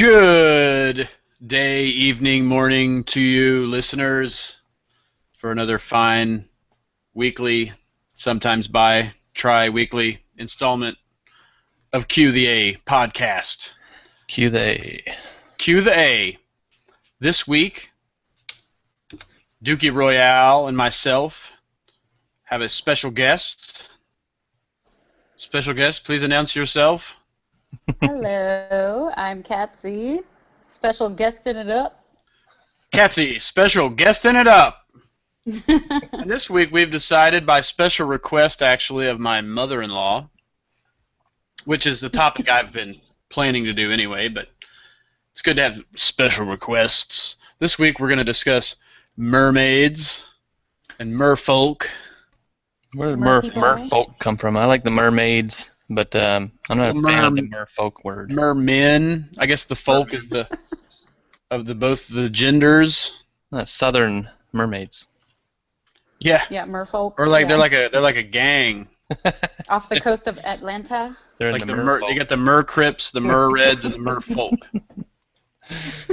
Good day, evening, morning to you listeners for another fine weekly, sometimes tri-weekly installment of Q the A podcast. Q the A. Q the A. This week, Dukey Royale and myself have a special guest. Special guest, please announce yourself. Hello, I'm Katzi. Special guesting it up. Katzi, special guesting it up. And this week we've decided by special request actually of my mother-in-law, which is the topic I've been planning to do anyway, but it's good to have special requests. This week we're going to discuss mermaids and merfolk. Where did merfolk come from? I like the mermaids, but I'm not a fan of the merfolk word. Mermen. I guess the folk is the of the both the genders. Southern mermaids. Yeah. Yeah, Merfolk. Or like yeah. they're like a gang. Off the coast of Atlanta. They're Like in the the they got the mercrips, the merreds, and the merfolk.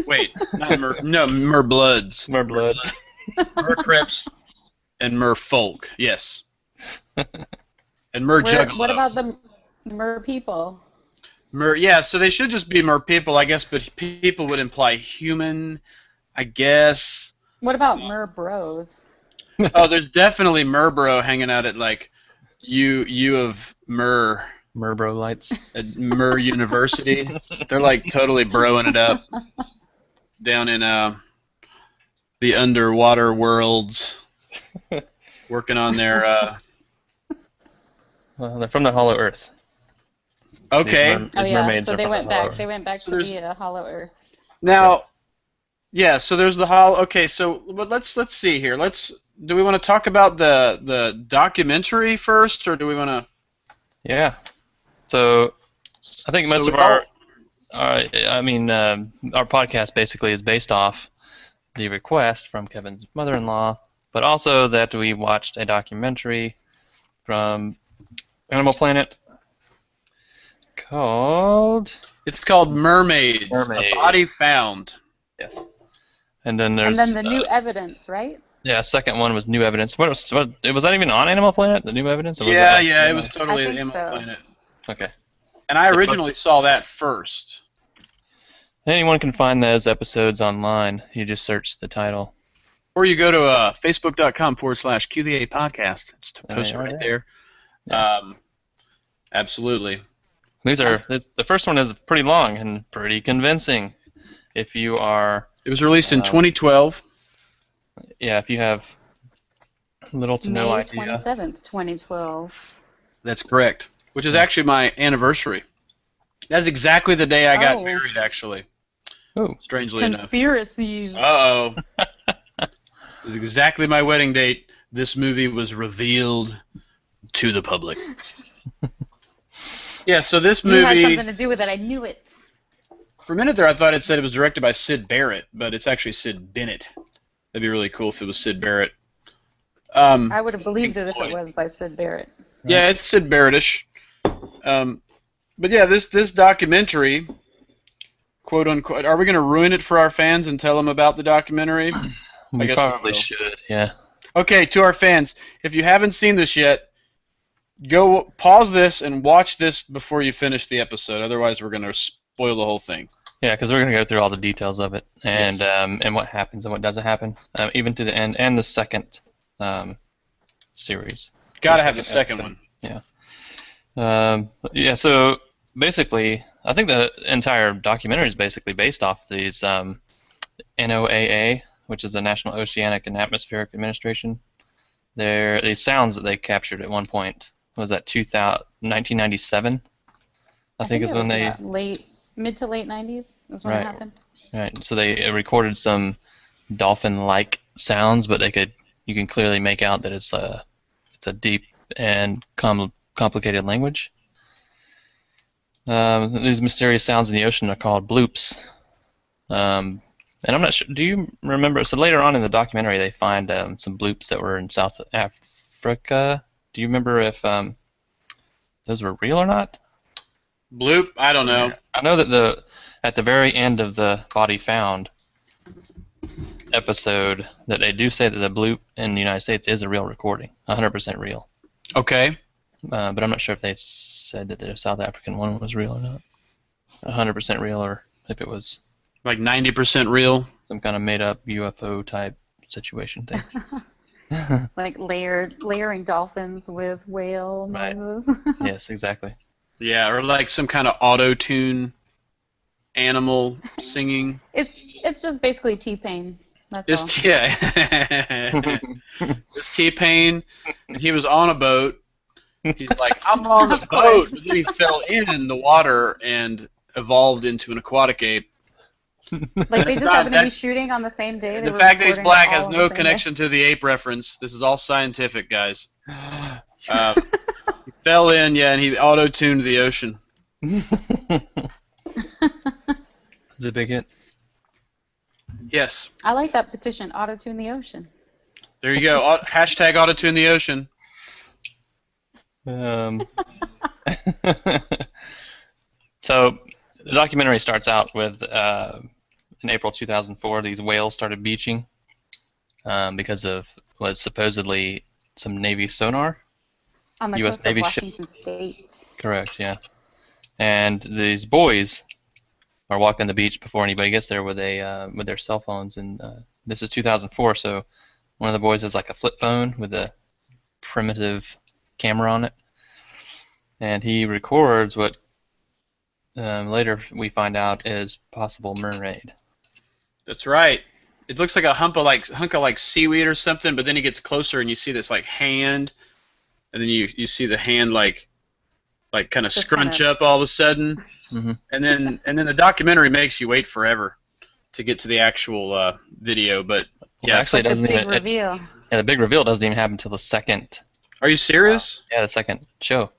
Wait, not merbloods. Merbloods. Mercrips and merfolk. Yes. And merjuggalo. What about the mer people? Yeah, so they should just be mer people, I guess, but people would imply human, I guess. What about mer bros? Oh, there's definitely Merbro hanging out at like U of Merbro lights. At Mer University. They're like totally broing it up down in the underwater worlds, working on their. Well, they're from the Hollow Earth. Okay. These mermaids so are they from went the Hollow back. Earth. They went back to the Hollow Earth. Now, yeah. So there's the hollow. Okay. So, but let's see here. Do we want to talk about the documentary first, or do we want to? Yeah. So I think most of our podcast basically is based off the request from Kevin's mother-in-law, but also that we watched a documentary from Animal Planet called... It's called Mermaids. Mermaids. A Body Found. Yes. And then there's... And then the new evidence, right? Yeah, second one was New Evidence. Was that even on Animal Planet, the New Evidence? Or was It was totally I think Animal so. Planet. Okay. And I originally saw that first. Anyone can find those episodes online. You just search the title. Or you go to facebook.com/QVA podcast. Just post it right there. Yeah. Absolutely. The first one is pretty long and pretty convincing. If you are... It was released in 2012. Yeah, if you have little to no idea. May 27th, 2012. That's correct. Which is actually my anniversary. That's exactly the day I got married, actually. Oh. Strangely enough. Conspiracies. Uh-oh. It was exactly my wedding date. This movie was revealed to the public. Yeah, so this movie... You had something to do with it. I knew it. For a minute there, I thought it said it was directed by Sid Barrett, but it's actually Sid Bennett. That'd be really cool if it was Sid Barrett. I would have believed it if it was by Sid Barrett. Yeah, it's Sid Barrettish. But yeah, this documentary, quote unquote, are we going to ruin it for our fans and tell them about the documentary? We probably should, yeah. Okay, to our fans, if you haven't seen this yet, go pause this and watch this before you finish the episode. Otherwise, we're going to spoil the whole thing. Yeah, because we're going to go through all the details of it and what happens and what doesn't happen, even to the end, and the second series. Got to have the second one. Yeah. So basically, I think the entire documentary is basically based off these NOAA, which is the National Oceanic and Atmospheric Administration. These sounds that they captured at one point. Was that 1997? I think is when they... Mid to late 90s is when it happened. Right. So they recorded some dolphin-like sounds, but you can clearly make out that it's a deep and complicated language. These mysterious sounds in the ocean are called bloops. And I'm not sure. Do you remember? So later on in the documentary, they find some bloops that were in South Africa. Do you remember if those were real or not? Bloop? I don't know. Yeah. I know that at the very end of the body found episode that they do say that the bloop in the United States is a real recording, 100% real. Okay. But I'm not sure if they said that the South African one was real or not. 100% real, or if it was Like 90% real. some kind of made-up UFO type situation thing. Like layering dolphins with whale noises. Yes, exactly. Yeah, or like some kind of auto-tune animal singing. It's just basically T-Pain. That's all. Yeah. It's T-Pain, and he was on a boat. He's like, I'm on the boat, but then he fell in the water and evolved into an aquatic ape. Like they just happen to be shooting on the same day. The fact that he's black has no connection to the ape reference. This is all scientific, guys. He fell in, yeah, and he auto-tuned the ocean. Is it a big hit? Yes. I like that petition, auto-tune the ocean. There you go. Hashtag auto-tune the ocean. So the documentary starts out with in April 2004, these whales started beaching because of what's supposedly some Navy sonar. On the US coast Navy of ship. Washington State. Correct, yeah. And these boys are walking the beach before anybody gets there with their cell phones, and this is 2004, so one of the boys has like a flip phone with a primitive camera on it, and he records what later we find out is possible mermaid. That's right. It looks like a hunk of like seaweed or something, but then he gets closer and you see this like hand, and then you see the hand like kind of scrunch up all of a sudden, and then the documentary makes you wait forever to get to the actual video. But yeah, well, actually, like the big reveal. The big reveal doesn't even happen until the second. Are you serious? Yeah, the second show.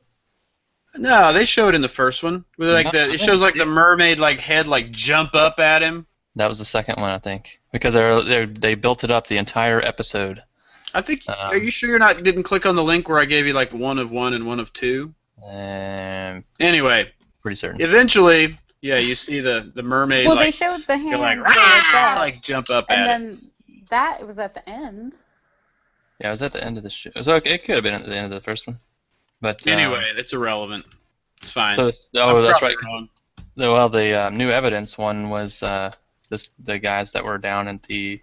No, they show it in the first one. It shows like the mermaid like head like jump up at him. That was the second one, I think, because they built it up the entire episode. I think. Are you sure you didn't click on the link where I gave you like 1 of 1 and 1 of 2? Anyway, pretty certain. Eventually, yeah, you see the mermaid. Well, they showed the hand like jump up at it. And then that was at the end. Yeah, it was at the end of the show. So it could have been at the end of the first one, but anyway, it's irrelevant. It's fine. So that's right. Well, the new evidence one was the guys that were down at the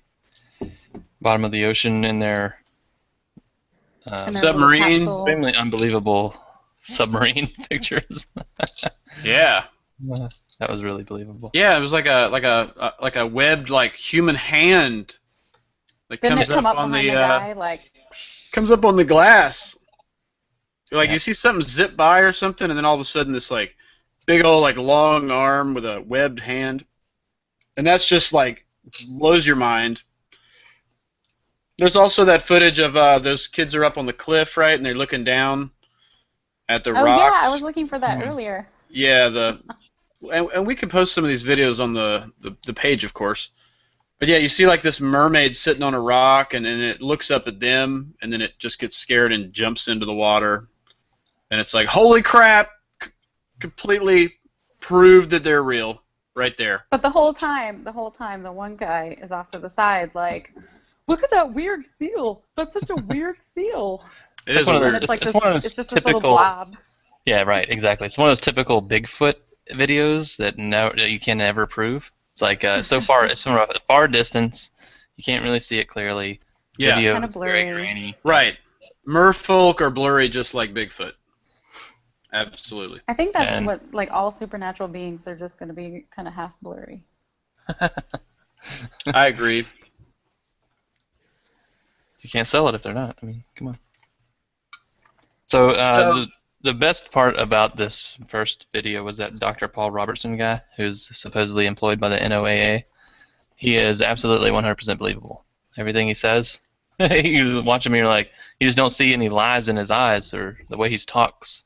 bottom of the ocean in their submarine. Extremely unbelievable submarine pictures. Yeah. That was really believable. Yeah, it was like a webbed like human hand. Like Didn't comes it come up on behind the guy like? Comes up on the glass. Like you see something zip by or something, and then all of a sudden this like big old like long arm with a webbed hand, and that's just like blows your mind. There's also that footage of those kids are up on the cliff, right, and they're looking down at the rocks. Yeah, I was looking for that earlier. Yeah, and we can post some of these videos on the page, of course. But yeah, you see like this mermaid sitting on a rock, and then it looks up at them, and then it just gets scared and jumps into the water. And it's like, holy crap, completely proved that they're real right there. But the whole time, the one guy is off to the side like, look at that weird seal. That's such a weird seal. It's one of those typical. Yeah, right, exactly. It's one of those typical Bigfoot videos that you can never prove. It's like so far, it's from a far distance. You can't really see it clearly. Yeah, video kind of blurry. very grainy. Right. Merfolk are blurry just like Bigfoot. Absolutely. I think that's what, like all supernatural beings, they're just going to be kind of half blurry. I agree. You can't sell it if they're not. I mean, come on. So the best part about this first video was that Dr. Paul Robertson guy, who's supposedly employed by the NOAA. He is absolutely 100% believable. Everything he says, you watch him, you're like, you just don't see any lies in his eyes or the way he talks.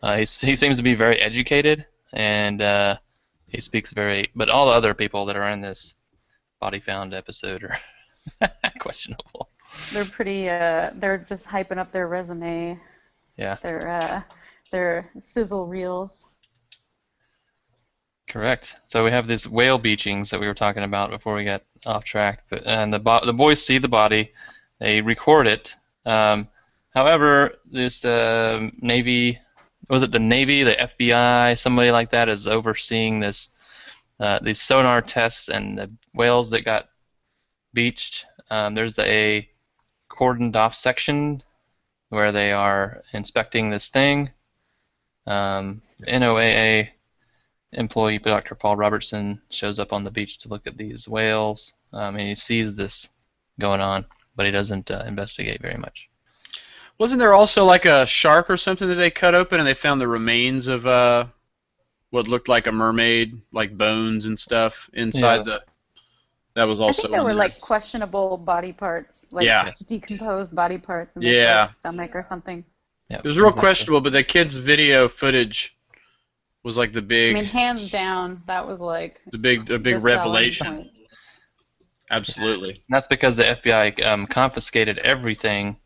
He seems to be very educated, and he speaks very. But all the other people that are in this body found episode are questionable. They're pretty. They're just hyping up their resume. Yeah. Their sizzle reels. Correct. So we have these whale beachings that we were talking about before we got off track. And the boys see the body, they record it. However, this Navy, was it the Navy, the FBI, somebody like that is overseeing this these sonar tests and the whales that got beached. There's a cordoned off section where they are inspecting this thing. NOAA employee Dr. Paul Robertson shows up on the beach to look at these whales, and he sees this going on, but he doesn't investigate very much. Wasn't there also like a shark or something that they cut open and they found the remains of what looked like a mermaid, like bones and stuff inside the? That was also. I think there were like questionable body parts, like decomposed body parts in the shark's stomach or something. Yeah, it was real questionable, but the kids' video footage was like the big. I mean, hands down, that was like a big revelation. Absolutely. And that's because the FBI confiscated everything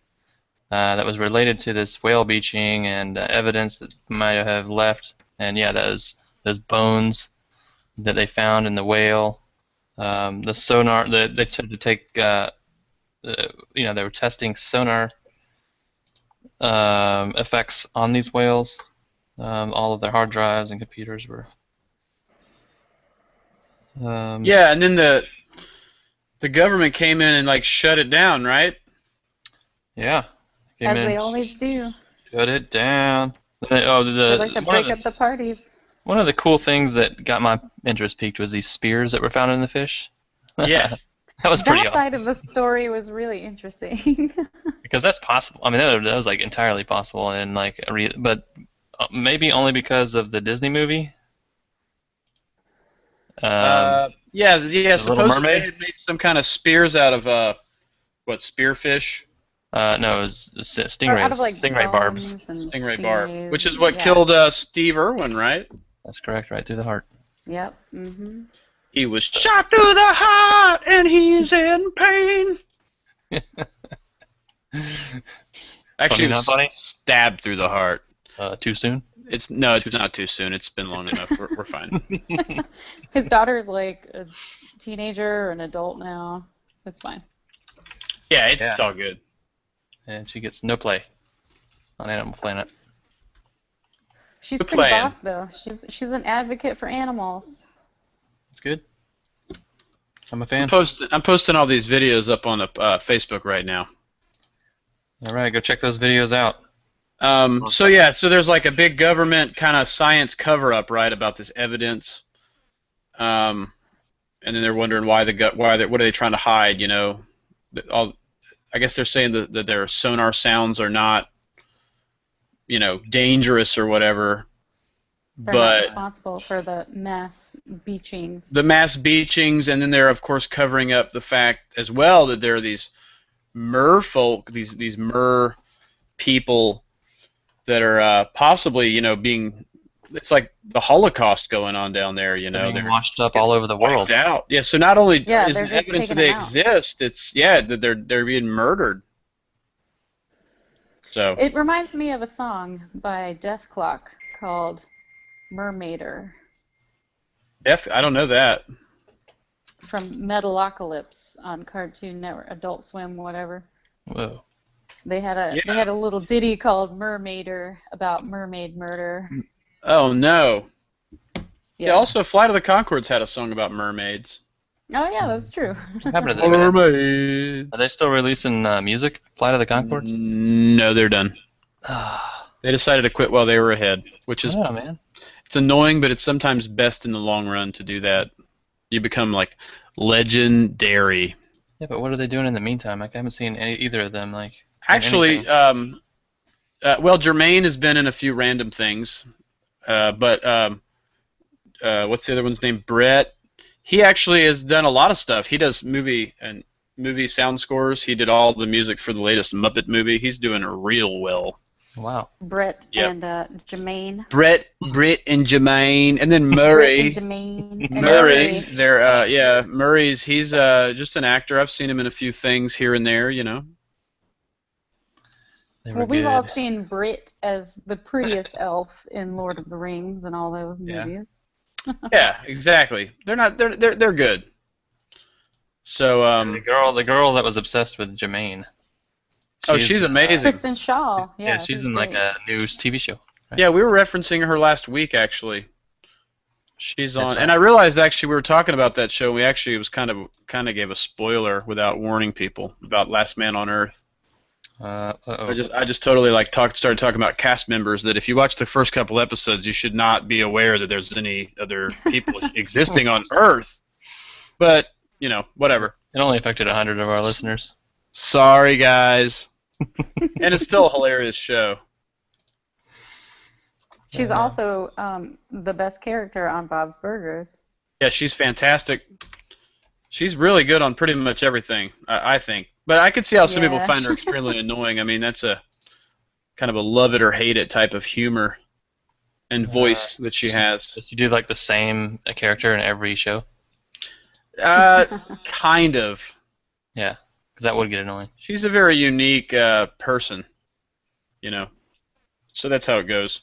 that was related to this whale beaching and evidence that might have left. And yeah, those bones that they found in the whale, the sonar. They tried to take. They were testing sonar effects on these whales. All of their hard drives and computers were. Yeah, and then the government came in and like shut it down, right? Yeah. As they always do. Shut it down. They like to break up the parties. One of the cool things that got my interest peaked was these spears that were found in the fish. Yes. That was pretty awesome. That side of the story was really interesting. Because that's possible. I mean, that was like entirely possible, and like, but maybe only because of the Disney movie. Supposedly they had made some kind of spears out of spearfish. No, it was stingrays. Out of, like, stingray barbs. Stingray barb, which is what killed Steve Irwin, right? That's correct, right through the heart. Yep. Mm-hmm. He was shot through the heart, and he's in pain. Actually, funny, not funny? Stabbed through the heart. Too soon? It's not too soon. It's been long enough. We're fine. His daughter's like a teenager or an adult now. It's fine. Yeah, it's all good. And she gets no play on Animal Planet. She's pretty boss though. She's an advocate for animals. That's good. I'm a fan. I'm posting all these videos up on Facebook right now. All right, go check those videos out. So there's like a big government kind of science cover-up, right, about this evidence. And then they're wondering what are they trying to hide? You know, I guess they're saying that their sonar sounds are not, dangerous or whatever. They're not responsible for the mass beachings. The mass beachings, and then they're of course covering up the fact as well that there are these merfolk, these mer people that are possibly, being. It's like the Holocaust going on down there, They're being washed up all over the world. Out. Yeah, so not only is the evidence that they exist, it's that they're being murdered. So it reminds me of a song by Death Clock called Mermaider. I don't know that. From Metalocalypse on Cartoon Network, Adult Swim, whatever. Whoa. They had a little ditty called Mermaider about mermaid murder. Oh no. Yeah. Also, Flight of the Conchords had a song about mermaids. Oh yeah, that's true. What happened to them? Mermaids. Are they still releasing music? Flight of the Conchords? No, they're done. They decided to quit while they were ahead, which is man. It's annoying, but it's sometimes best in the long run to do that. You become like legendary. Yeah, but what are they doing in the meantime? Like, I haven't seen either of them. Like, actually, Jermaine has been in a few random things, but what's the other one's name? Brett. He actually has done a lot of stuff. He does movie sound scores. He did all the music for the latest Muppet movie. He's doing real well. Wow. Brett and Jermaine. Brett and Jermaine, and then Murray. Brett and Jermaine. Murray. They're Murray's. He's just an actor. I've seen him in a few things here and there. Well, we've all seen Brit as the prettiest elf in Lord of the Rings and all those movies. Yeah, exactly. They're not. They're good. So The girl that was obsessed with Jermaine. she's amazing. Kristen Shaw. Yeah, Yeah, she's she's in like great. a news TV show. Right? Yeah, we were referencing her last week actually. She's That's on, right. and I realized actually we were talking about that show. We actually it was kind of gave a spoiler without warning people about Last Man on Earth. Uh-oh. I just totally like started talking about cast members that if you watch the first couple episodes, you should not be aware that there's any other people existing on Earth. But whatever. It only affected 100 of our listeners. Sorry, guys. And it's still a hilarious show. She's also the best character on Bob's Burgers. Yeah, she's fantastic. She's really good on pretty much everything, I think. But I could see how some people Yeah. find her extremely annoying. I mean, that's a kind of a love it or hate it type of humor and voice that she has. Does she do like the same character in every show? Kind of. Yeah, because that would get annoying. She's a very unique person, So that's how it goes.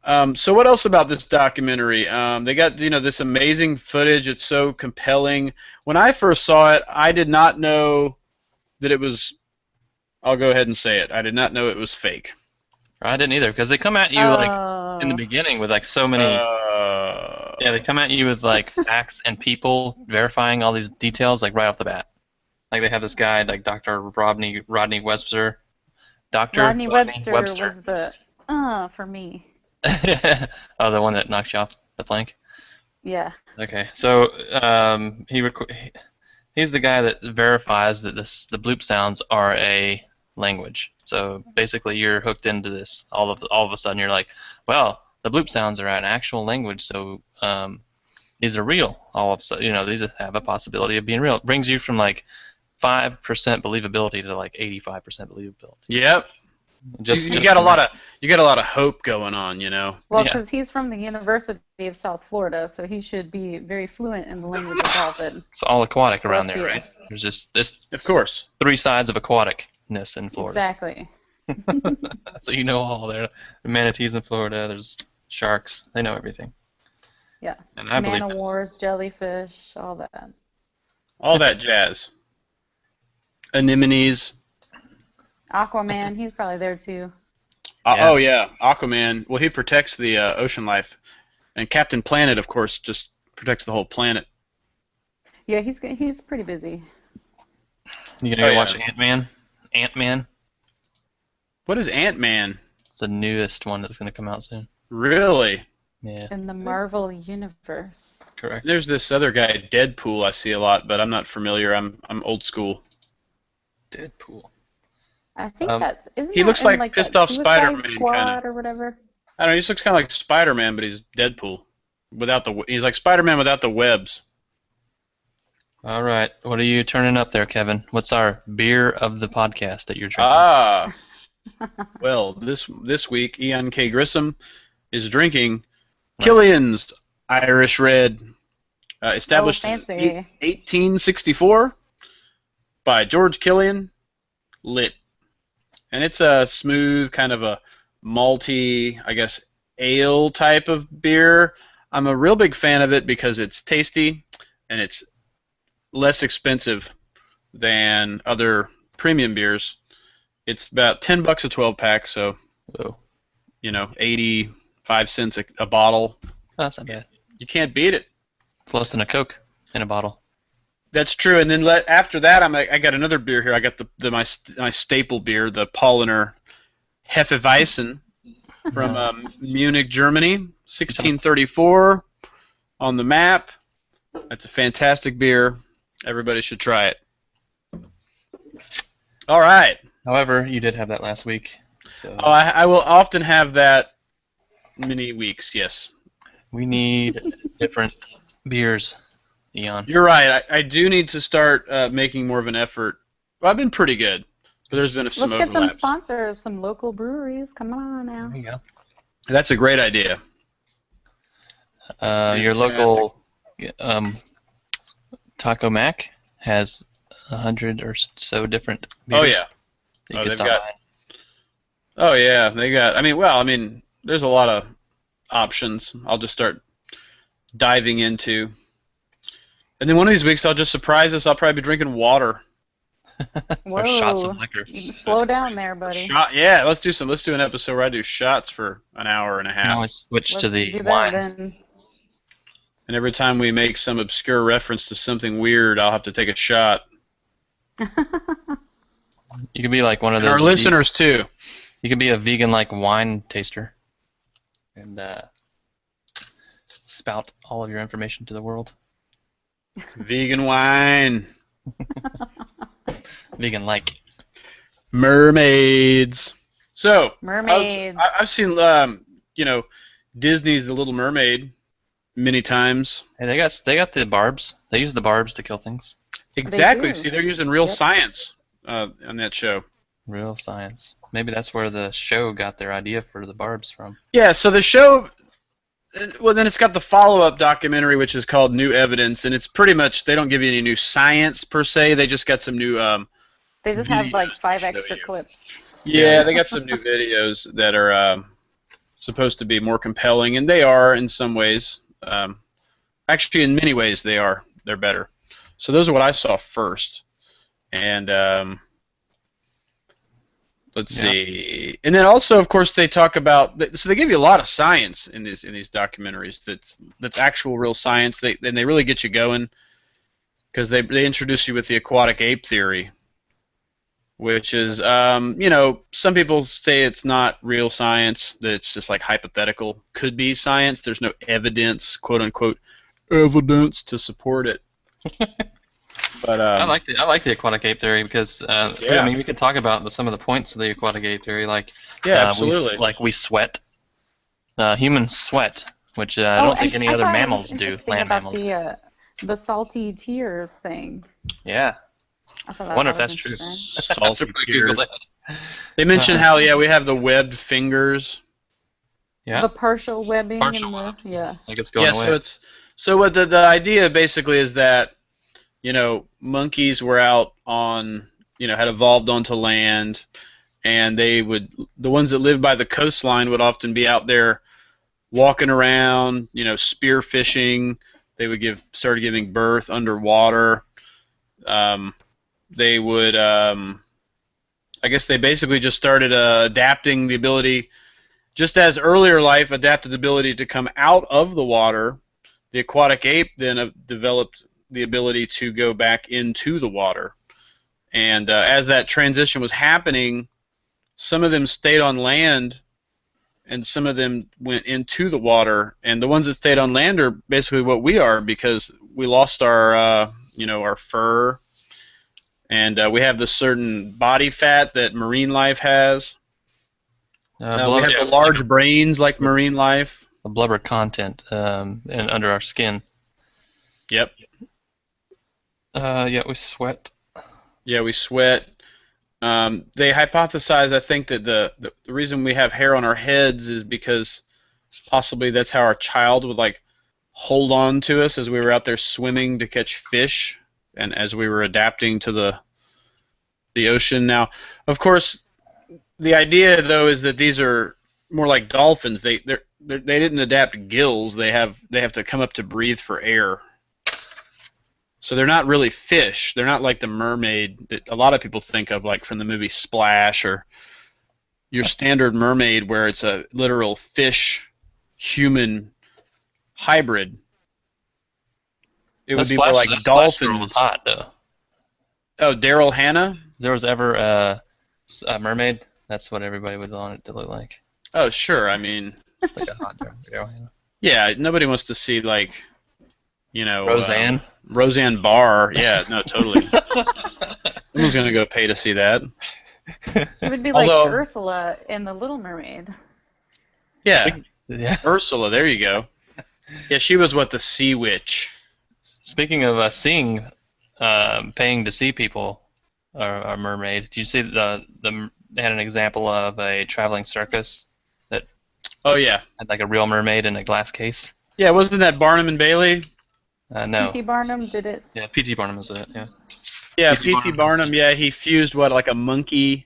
So what else about this documentary? They got this amazing footage. It's so compelling. When I first saw it, I did not know that it was. I'll go ahead and say it. I did not know it was fake. I didn't either, because they come at you like in the beginning with like so many. Yeah, they come at you with like facts and people verifying all these details like right off the bat. Like they have this guy like Dr. Rodney Webster. Rodney Webster was the for me. Oh, the one that knocks you off the plank? Yeah. Okay, so he's the guy that verifies that the bloop sounds are a language. So basically, you're hooked into this. All of a sudden, you're like, well, the bloop sounds are an actual language, so these are real. All of a sudden, these have a possibility of being real. It brings you from like 5% believability to like 85% believability. Yep. You got a lot of hope going on, Well, because he's from the University of South Florida, so he should be very fluent in the language of dolphin. It's all aquatic around Bless there, you. right? There's just this. Of course. 3 sides of aquaticness in Florida. Exactly. So all there. The manatees in Florida. There's sharks. They know everything. Yeah. And I believe Man o' wars, jellyfish, all that. All that jazz. Anemones. Aquaman, he's probably there too. Oh yeah, Aquaman. Well, he protects the ocean life, and Captain Planet, of course, just protects the whole planet. Yeah, he's pretty busy. You gonna go watch Ant-Man? Ant-Man? What is Ant-Man? It's the newest one that's gonna come out soon. Really? Yeah. In the Marvel universe. Correct. There's this other guy, Deadpool. I see a lot, but I'm not familiar. I'm old school. Deadpool. I think he looks like pissed off Spider-Man kind of, or whatever. I don't know. He just looks kind of like Spider-Man, but he's Deadpool he's like Spider-Man without the webs. All right. What are you turning up there, Kevin? What's our beer of the podcast that you're drinking? Well, this week, Eon K. Grissom is drinking Killian's Irish Red, established in 1864 by George Killian, lit. And it's a smooth, kind of a malty, I guess, ale type of beer. I'm a real big fan of it because it's tasty and it's less expensive than other premium beers. It's about $10 a 12-pack, so 85 cents a bottle. Oh, that's not bad. You can't beat it. It's less than a Coke in a bottle. That's true. And then after that, I got another beer here. I got my staple beer, the Paulaner Hefeweizen from Munich, Germany, 1634 on the map. That's a fantastic beer. Everybody should try it. All right. However, you did have that last week. So I will often have that many weeks, yes. We need different beers, Eon. You're right. I do need to start making more of an effort. Well, I've been pretty good, but there's been some Let's get some overlaps. sponsors, some local breweries. Come on now. There you go. That's a great idea. Your local Taco Mac has 100 or so different beers. Oh yeah. You can stop by. Oh yeah, they got. There's a lot of options. I'll just start diving into. And then one of these weeks I'll just surprise us. I'll probably be drinking water. Or shots of Whoa. liquor. You slow down there, buddy. Yeah, let's do an episode where I do shots for an hour and a You can half. always switch to Let's the do that wines. then. And every time we make some obscure reference to something weird, I'll have to take a shot. You could be like one of And those. our listeners too. You could be a vegan-like wine taster, and spout all of your information to the world. Vegan wine. Vegan-like. Mermaids. So Mermaids. I've seen Disney's The Little Mermaid many times. Hey, they got the barbs. They use the barbs to kill things. Exactly. do. See, they're using real Yep. science on that show. Real science. Maybe that's where the show got their idea for the barbs from. Yeah. So the show. Well, then it's got the follow-up documentary, which is called New Evidence, and it's pretty much they don't give you any new science per se. They just got some new. They just have like videos 5 to show extra you. clips. Yeah, they got some new videos that are supposed to be more compelling, and they are in some ways. Actually, in many ways, they are. They're better. So those are what I saw first, and let's see. And then also, of course, they talk about. So they give you a lot of science in these documentaries. That's actual real science. They really get you going because they introduce you with the aquatic ape theory, which is, some people say it's not real science, that it's just like hypothetical, could be science. There's no evidence, quote unquote, evidence to support it. But I like the aquatic ape theory because I mean we could talk about some of the points of the aquatic ape theory, like absolutely. we sweat, humans sweat, which I don't think any other mammals do. Land mammals. The salty tears thing. Yeah. I wonder if that's true. Salty Google tears. it. They mentioned how we have the webbed fingers. Yeah. The partial webbing. Partial and webbed. yeah. Like it's going away. So what the idea basically is that monkeys were out on had evolved onto land, and the ones that lived by the coastline would often be out there walking around, spear fishing. They would started giving birth underwater. They would, I guess they basically just started adapting the ability, just as earlier life adapted the ability to come out of the water. The aquatic ape then developed the ability to go back into the water. And as that transition was happening, some of them stayed on land and some of them went into the water. And the ones that stayed on land are basically what we are, because we lost our, our fur. And we have this certain body fat that marine life has. We have the large brains like marine life. The blubber content and under our skin. Yep. Yeah, we sweat. Yeah, we sweat. They hypothesize, I think, that the reason we have hair on our heads is because possibly that's how our child would hold on to us as we were out there swimming to catch fish, and as we were adapting to the ocean. Now, of course, the idea though is that these are more like dolphins. They didn't adapt gills. They have to come up to breathe for air. So they're not really fish. They're not like the mermaid that a lot of people think of, like from the movie Splash, or your standard mermaid where it's a literal fish-human hybrid. It would be more like dolphins. Splash Girl was hot though. Oh, Daryl Hannah? If there was ever a mermaid, that's what everybody would want it to look like. Oh, sure. I mean, Like a hot Daryl Hannah. Yeah, nobody wants to see Roseanne. Roseanne Barr. Yeah, no, totally. Someone's gonna go pay to see that. It would be like Ursula in The Little Mermaid. Yeah. Yeah. Ursula. There you go. Yeah, she was the sea witch. Speaking of seeing, paying to see people, a mermaid. Did you see they had an example of a traveling circus that? Oh yeah. Had like a real mermaid in a glass case. Yeah, wasn't that Barnum and Bailey? No. P.T. Barnum did it. Yeah, P.T. Barnum was it. Yeah. Yeah, P.T. Barnum. Yeah, he fused like a monkey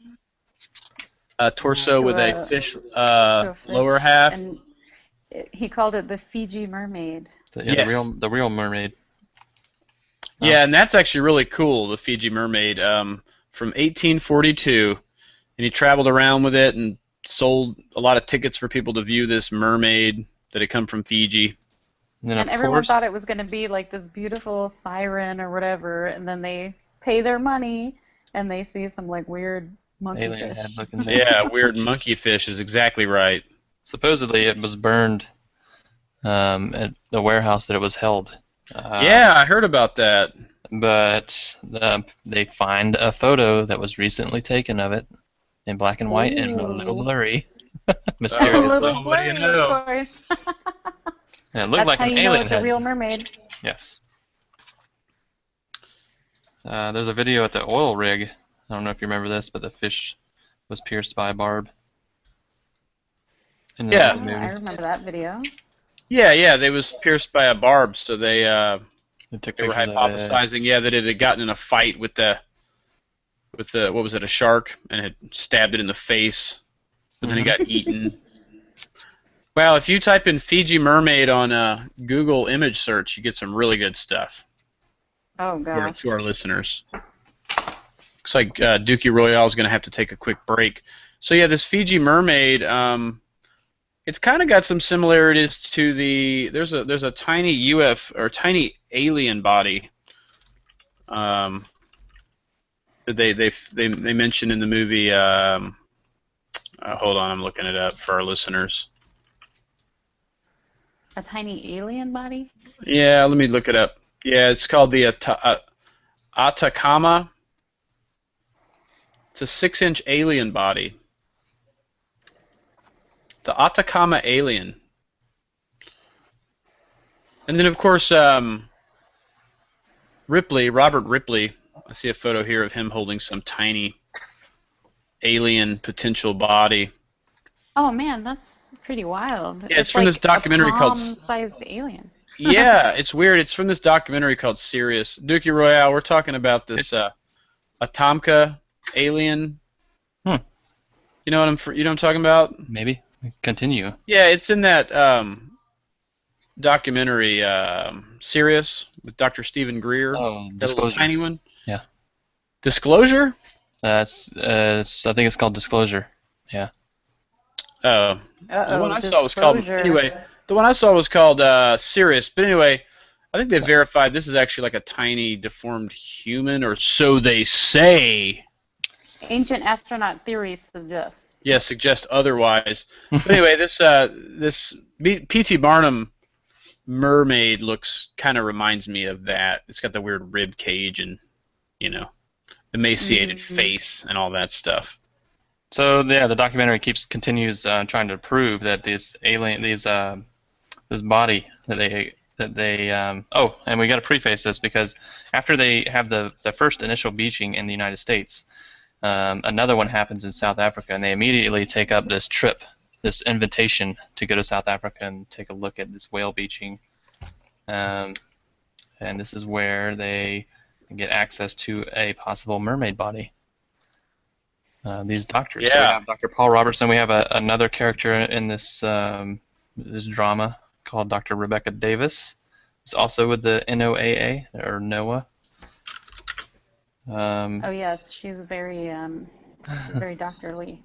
torso with a fish lower half. And He called it the Fiji mermaid. Yes. The real mermaid. Yeah, and that's actually really cool, the Fiji mermaid, from 1842, and he traveled around with it and sold a lot of tickets for people to view this mermaid that had come from Fiji. And And of everyone course, thought it was going to be like this beautiful siren or whatever, and then they pay their money and they see some like weird monkey alien fish. head looking thing. Yeah, weird monkey fish is exactly right. Supposedly, it was burned at the warehouse that it was held. Yeah, I heard about that. But they find a photo that was recently taken of it in black and white and a little Ooh. blurry, A mysteriously. little What do you blurry, know? of course. And it looked That's like how an you know alien it's a head. real mermaid. Yes. There's a video at the oil rig. I don't know if you remember this, but the fish was pierced by a barb. In the Yeah. Oh, I movie. remember that video. Yeah, they was pierced by a barb, so they They took were pictures of it. hypothesizing, that it had gotten in a fight with the what was it, a shark, and had stabbed it in the face, but then it got eaten. Well, if you type in Fiji mermaid on Google image search, you get some really good stuff Oh gosh. to our listeners. Looks like Dukey Royale is going to have to take a quick break. So yeah, this Fiji mermaid, it's kind of got some similarities to there's a tiny tiny alien body that they mentioned in the movie. Hold on, I'm looking it up for our listeners. A tiny alien body? Yeah, let me look it up. Yeah, it's called the Atacama. It's a 6-inch alien body. The Atacama alien. And then, of course, Robert Ripley, I see a photo here of him holding some tiny alien potential body. Oh man, that's pretty wild. Yeah, it's from this documentary a called... palm-sized alien. Yeah, it's weird. It's from this documentary called Sirius. Dukey Royale, we're talking about this Atomka alien. Hmm. You know what I'm talking about? Maybe. Continue. Yeah, it's in that documentary Sirius with Dr. Stephen Greer. Oh, That little Disclosure. tiny one. Yeah. Disclosure? I think it's called Disclosure. Yeah. The Uh-oh, one I saw was called Disclosure. The one I saw was called Sirius. But anyway, I think they verified this is actually like a tiny deformed human, or so they say. Ancient astronaut theory suggests. Yeah, suggest otherwise. But anyway, this P.T. Barnum mermaid kind of reminds me of that. It's got the weird rib cage and emaciated face and all that stuff. So yeah, the documentary continues trying to prove that this body that they and we got to preface this because after they have the first initial beaching in the United States, another one happens in South Africa, and they immediately take up this trip, this invitation to go to South Africa and take a look at this whale beaching, and this is where they get access to a possible mermaid body. These doctors. Yeah. So we have Dr. Paul Robertson. We have another character in this this drama called Dr. Rebecca Davis. Who's also with the NOAA or NOAA. Oh yes, she's very doctorly.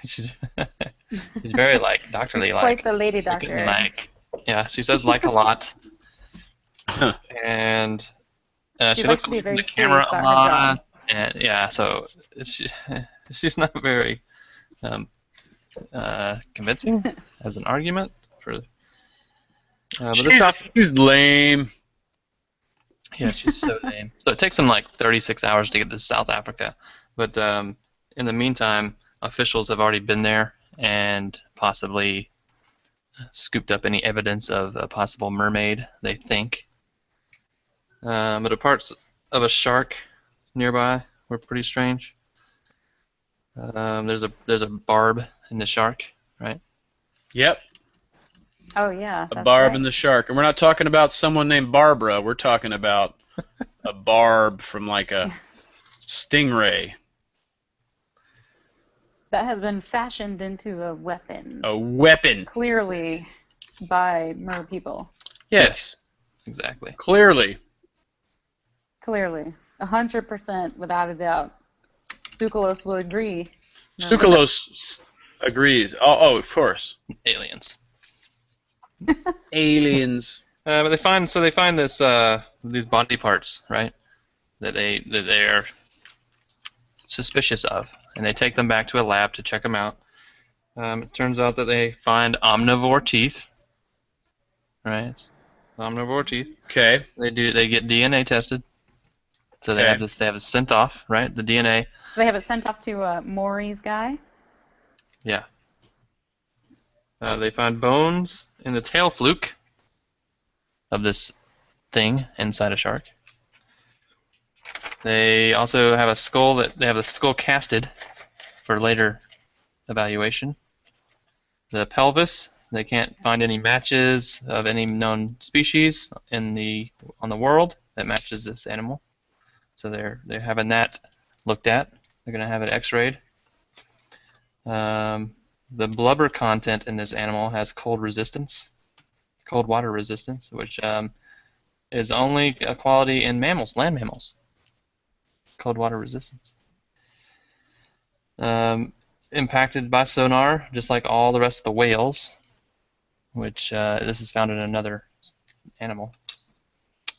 she's very like doctorly. She's like quite the lady doctor. Yeah, she says like a lot, and she looks likes to be away from very the camera serious a about her lot. job. And yeah, so she's not very convincing as an argument for. But She's lame. yeah, she's so lame. So it takes them like 36 hours to get to South Africa, but in the meantime, officials have already been there and possibly scooped up any evidence of a possible mermaid. They think, but the parts of a shark nearby were pretty strange. There's a barb in the shark, right? Yep. Oh yeah. A That's barb right. and the shark. And we're not talking about someone named Barbara. We're talking about a barb from like a stingray. That has been fashioned into a weapon. A weapon. Clearly by mer people. Yes. Exactly. Clearly. Clearly. 100% without a doubt. Sukalos will agree. Sukalos agrees. Oh, of course. Aliens. Aliens. But they find this these body parts, right? That they are suspicious of, and they take them back to a lab to check them out. It turns out that they find omnivore teeth. Right? It's omnivore teeth. Okay. They get DNA tested. So they Okay. have this. They have it sent off, right? The DNA. They have it sent off to Maury's guy. Yeah. They find bones in the tail fluke of this thing inside a shark. They also have a skull they have the skull casted for later evaluation. The pelvis, they can't find any matches of any known species on the world that matches this animal. So they're having that looked at. They're going to have it x-rayed. The blubber content in this animal has cold water resistance, which is only a quality in mammals, land mammals. Cold water resistance. Impacted by sonar, just like all the rest of the whales, which this is found in another animal.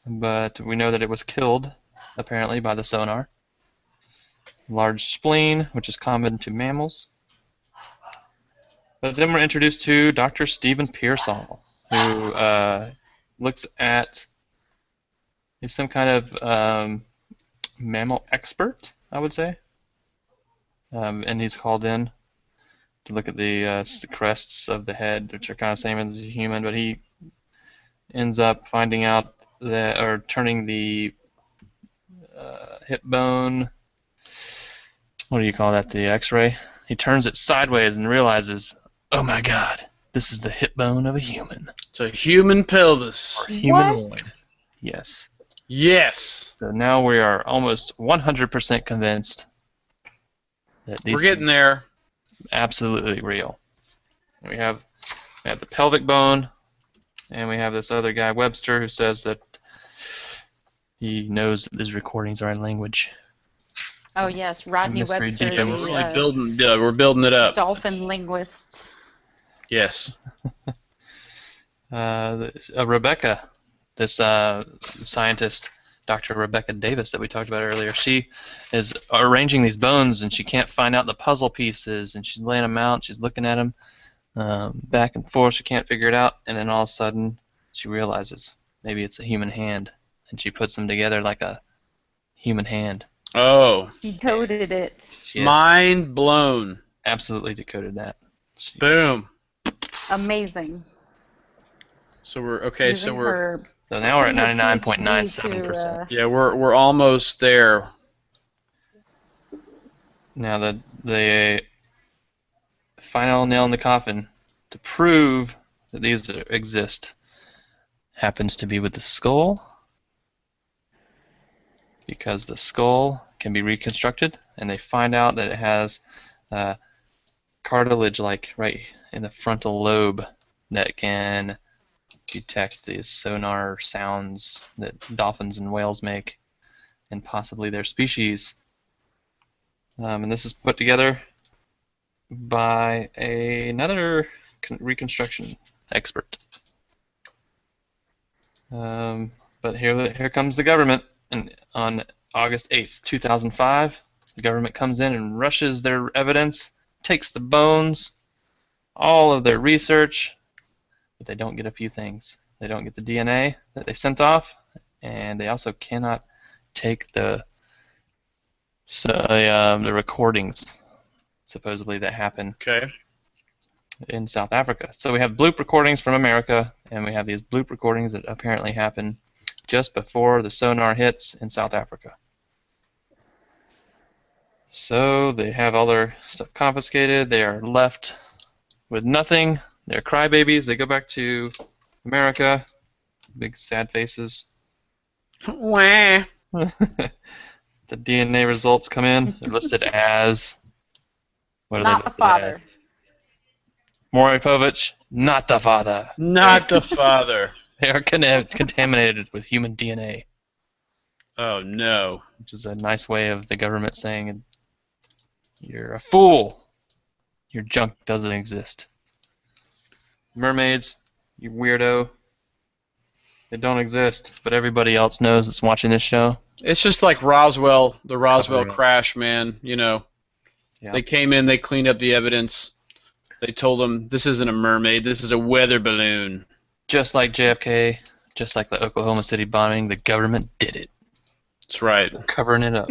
But we know that it was killed, apparently, by the sonar. Large spleen, which is common to mammals. But then we're introduced to Dr. Stephen Pearsall, who looks at, he's some kind of mammal expert, I would say. And he's called in to look at the crests of the head, which are kind of same as a human, but he ends up finding out that, or turning the hip bone, what do you call that, the x-ray? He turns it sideways and realizes, oh my god, this is the hip bone of a human. It's a human pelvis. Or humanoid. What? Yes. Yes. So now we are almost 100% convinced that these We're getting there. are absolutely real. And we have the pelvic bone, and we have this other guy, Webster, who says that he knows that these recordings are in language. Oh yes, Rodney Mystery Webster, DMs. We're building it up. dolphin linguist. Yes. Rebecca, this scientist, Dr. Rebecca Davis that we talked about earlier, she is arranging these bones and she can't find out the puzzle pieces, and she's laying them out, she's looking at them back and forth, she can't figure it out, and then all of a sudden she realizes maybe it's a human hand, and she puts them together like a human hand. Oh. Decoded it. Yes, Mind blown. absolutely decoded that. Boom. Amazing. So we're okay. Using So we're her So now we're at her PhD 99.97%. yeah we're almost there. Now the final nail in the coffin to prove that these exist happens to be with the skull, because the skull can be reconstructed, and they find out that it has cartilage, like right in the frontal lobe, that can detect the sonar sounds that dolphins and whales make, and possibly their species. And this is put together by another reconstruction expert. But here comes the government, and on August 8th, 2005, the government comes in and rushes their evidence, takes the bones, all of their research, but they don't get a few things. They don't get the DNA that they sent off, and they also cannot take the recordings, supposedly, that happen Okay. in South Africa. So we have bloop recordings from America, and we have these bloop recordings that apparently happen just before the sonar hits in South Africa. So they have all their stuff confiscated. They are left with nothing. They're crybabies. They go back to America. Big sad faces. Wah. The DNA results come in. They're listed as What are Not they the father. Maury Povich, not the father. Not the father. They are contaminated with human DNA, Oh no. which is a nice way of the government saying you're a fool. Your junk doesn't exist. Mermaids, you weirdo. They don't exist, but everybody else knows that's watching this show. It's just like Roswell, the Roswell Cover it up. crash, man. You know, Yeah. they came in, they cleaned up the evidence. They told them this isn't a mermaid, this is a weather balloon. Just like JFK, just like the Oklahoma City bombing, the government did it. That's right. They're covering it up.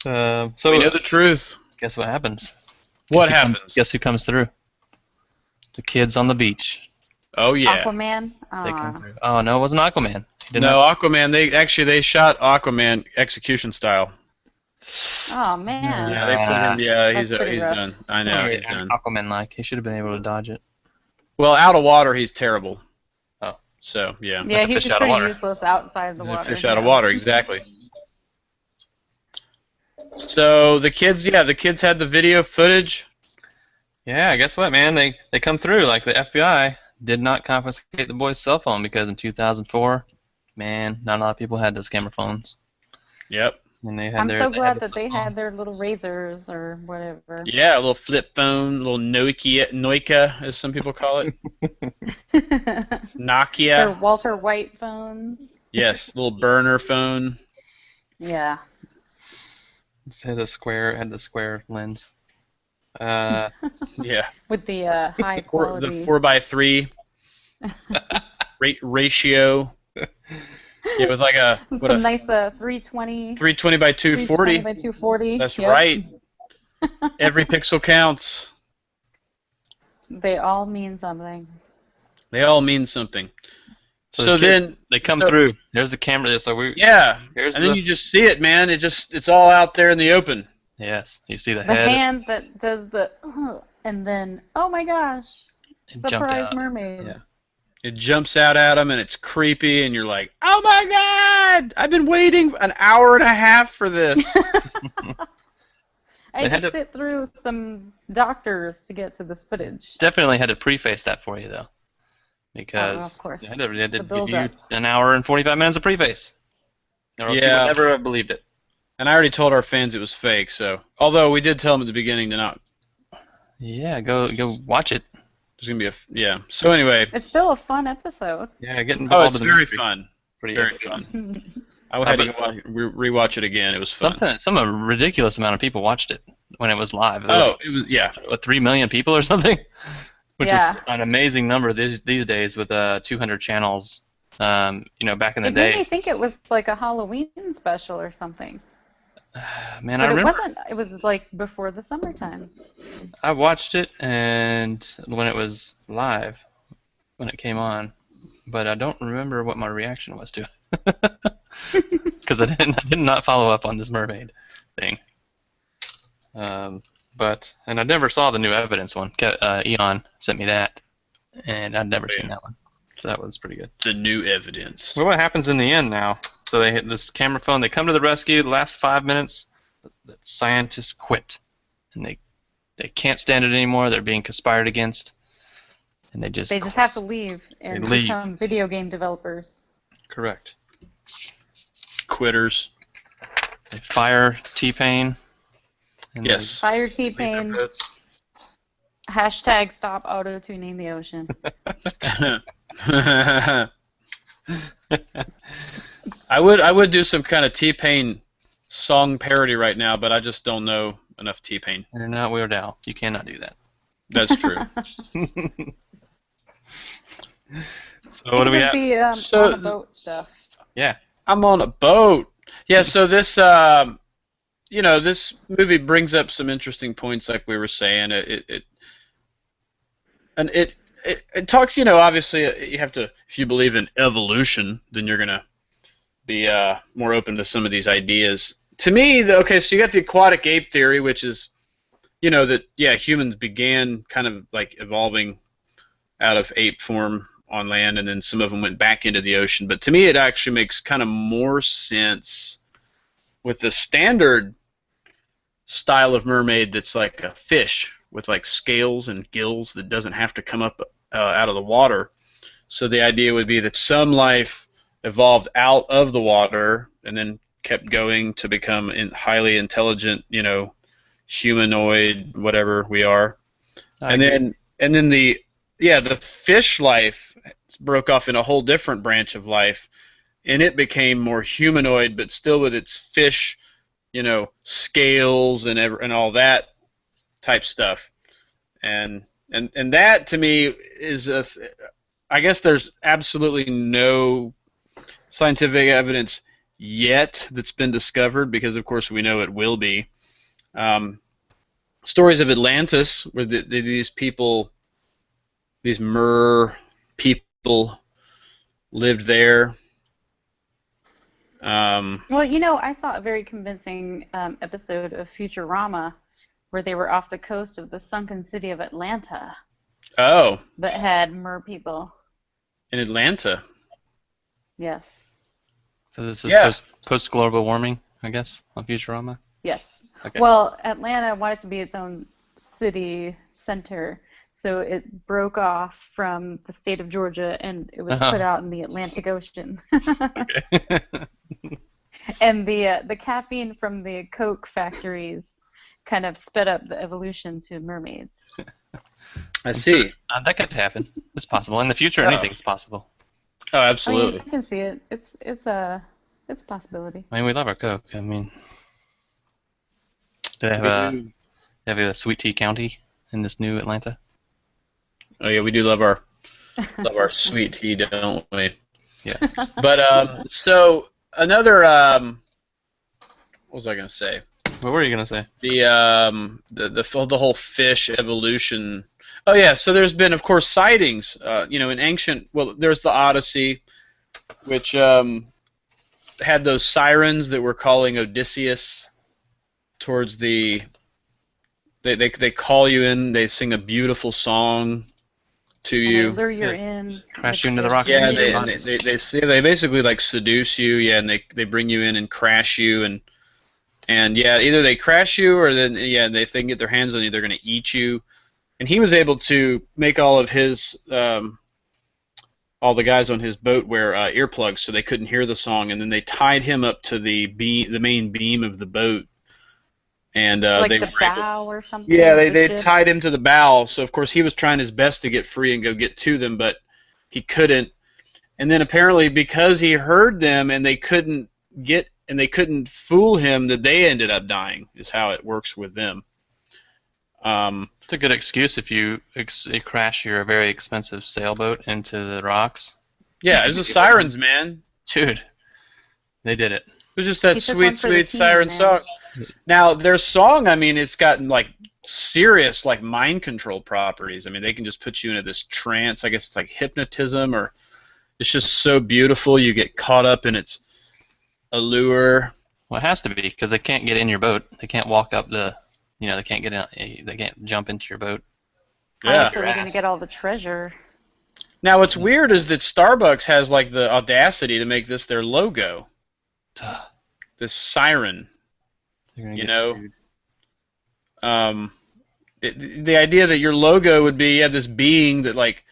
So We know the truth. guess what happens? What happens? Guess who comes through? The kids on the beach. Oh yeah. Aquaman. They come through. Oh no, it wasn't Aquaman. He did No, not. Aquaman. They shot Aquaman execution style. Oh man. Yeah, they put him. Yeah, That's he's pretty rough. done. I know he's done. Aquaman-like. He should have been able to dodge it. Well, out of water, he's terrible. Oh. So yeah. Yeah, a he's fish just out of pretty water. useless outside the He's water. a fish out of water, exactly. So the kids had the video footage. Yeah, guess what, man? They come through. Like the FBI did not confiscate the boy's cell phone because in 2004, man, not a lot of people had those camera phones. Yep. And they had I'm their, so they glad had that they had their little razors or whatever. Yeah, a little flip phone, a little Nokia, as some people call it. Their Nokia. Walter White phones. Yes, little burner phone. Yeah. It had the square lens. Yeah. With the high quality. The 4:3 ratio. Yeah, with like a Some nice 320. 320 by 240. 320 by 240. That's Yep. right. Every pixel counts. They all mean something. They all mean something. So, So these kids, then they come through. There's the camera. So we yeah, Here's and then you just see it, man. It's all out there in the open. Yes, you see the The head. hand that does the and then oh my gosh, It jumped surprise out. mermaid. Yeah. It jumps out at them, and it's creepy, and you're like, oh my god! I've been waiting an hour and a half for this. I They had had to to- sit through some doctors to get to this footage. Definitely had to preface that for you though, because of course. they had to The give you build-up. an hour and 45 minutes of preface, or else you Yeah. would never have believed it. And I already told our fans it was fake, so although we did tell them at the beginning to not. Yeah, go watch it. There's gonna be yeah. So anyway, It's still a fun episode. Yeah, get oh, involved it's in the very mystery. fun. Pretty Very epic. fun. I had to go rewatch it again. It was fun. Sometimes some a ridiculous amount of people watched it when it was live. It was Oh, it was yeah. like, what, 3 million people or something, which Yeah. is an amazing number these days with 200 channels. Back in the It made me day, think it was like a Halloween special or something. man, But I it remember wasn't. It was like before the summertime. I watched it and when it was live, when it came on, but I don't remember what my reaction was to it because I did not follow up on this mermaid thing. And I never saw the new evidence one. Eon sent me that, and I'd never seen that one, so that was pretty good. The new evidence. Well, what happens in the end now? So they hit this camera phone. They come to the rescue. The last 5 minutes, the scientists quit, and they can't stand it anymore. They're being conspired against, and they just have to leave and They leave. become video game developers. correct. Quitters. They fire T-Pain. and Yes. Fire they leave their T-Pain. boats. Hashtag stop auto-tuning the ocean. I would do some kind of T-Pain song parody right now, but I just don't know enough T-Pain. You're not Weird Al. You cannot do that. That's true. So what do we just have? be So- on a boat stuff. Yeah. I'm on a boat. Yeah, so this this movie brings up some interesting points, like we were saying. It talks, obviously you have to, if you believe in evolution, then you're gonna be more open to some of these ideas. To me, so you got the aquatic ape theory, which is, that humans began kind of like evolving out of ape form on land, and then some of them went back into the ocean. But to me, it actually makes kind of more sense with the standard style of mermaid that's like a fish with like scales and gills that doesn't have to come up out of the water. So the idea would be that some life evolved out of the water and then kept going to become highly intelligent, humanoid, whatever we are. And then the fish life broke off in a whole different branch of life, and it became more humanoid, but still with its fish, scales and all that type stuff. And that to me is I guess there's absolutely no scientific evidence yet that's been discovered, because of course we know it will be. Stories of Atlantis, where these people, these mer people, lived there. Well, I saw a very convincing episode of Futurama where they were off the coast of the sunken city of Atlanta Oh, that had mer people. in Atlanta. Yes. So this is Yeah. post global warming, I guess, on Futurama. Yes. Okay. Well, Atlanta wanted to be its own city center, so it broke off from the state of Georgia and it was put out in the Atlantic Ocean. Okay. And the caffeine from the Coke factories kind of sped up the evolution to mermaids. I see. That could happen. It's possible. In the future, Oh. anything's possible. Oh, I absolutely. mean, I can see it. It's a possibility. I mean, we love our Coke. I mean, do they have We do. a Sweet Tea County in this new Atlanta? Oh yeah, we do love our sweet tea, don't we? Yes. But so another what was I gonna say? What were you gonna say? The whole fish evolution. Oh yeah, so there's been, of course, sightings. In ancient. Well, there's the Odyssey, which had those sirens that were calling Odysseus towards the. They call you in. They sing a beautiful song to And you. they lure you in. Crash you into the rocks. Yeah, and they basically like seduce you. Yeah, and they bring you in and crash you and yeah, either they crash you or then if they can get their hands on you, they're gonna eat you. And he was able to make all of his all the guys on his boat wear earplugs so they couldn't hear the song, and then they tied him up to the main beam of the boat. And Like they the were able, bow or something. yeah, of the they ship. tied him to the bow. So of course he was trying his best to get free and go get to them, but he couldn't. And then apparently because he heard them and they couldn't fool him, that they ended up dying. Is how it works with them. It's a good excuse if you crash your very expensive sailboat into the rocks. Yeah, it was the sirens, man. Dude, they did it. It was just that He took one sweet, for the sweet team, siren man. song. Now their song, I mean, it's gotten like serious like mind control properties. I mean, they can just put you into this trance. I guess it's like hypnotism, or it's just so beautiful you get caught up in its allure. Well, it has to be because they can't get in your boat. They can't walk up they can't get in. They can't jump into your boat. Yeah. So they're going to get all the treasure. Now what's weird is that Starbucks has like the audacity to make this their logo. This siren. They're gonna You get know, sued. the idea that your logo would be this being that like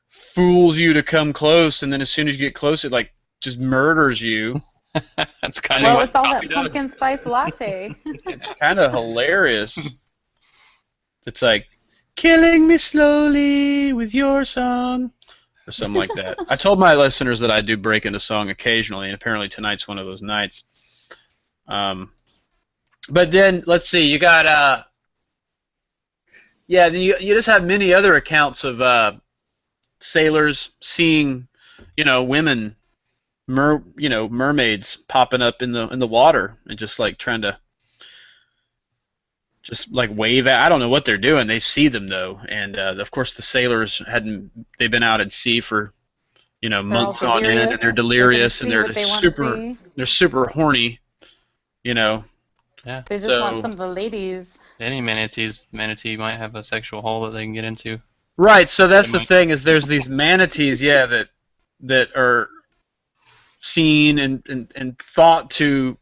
fools you to come close, and then as soon as you get close, it like just murders you. That's kind of Well, what it's all coffee that does. pumpkin spice latte. It's kind of hilarious. It's like killing me slowly with your song, or something like that. I told my listeners that I do break into song occasionally, and apparently tonight's one of those nights. But then let's see, you got then you just have many other accounts of sailors seeing, women, mermaids popping up in the water and just like trying to just like wave at. I don't know what they're doing. They see them though, and of course the sailors they've been out at sea for months on end, and they're delirious and they're super horny, Yeah. They just So- want some of the ladies. Any manatee might have a sexual hole that they can get into. Right, so that's They the might- thing, is there's these manatees, that are seen and thought to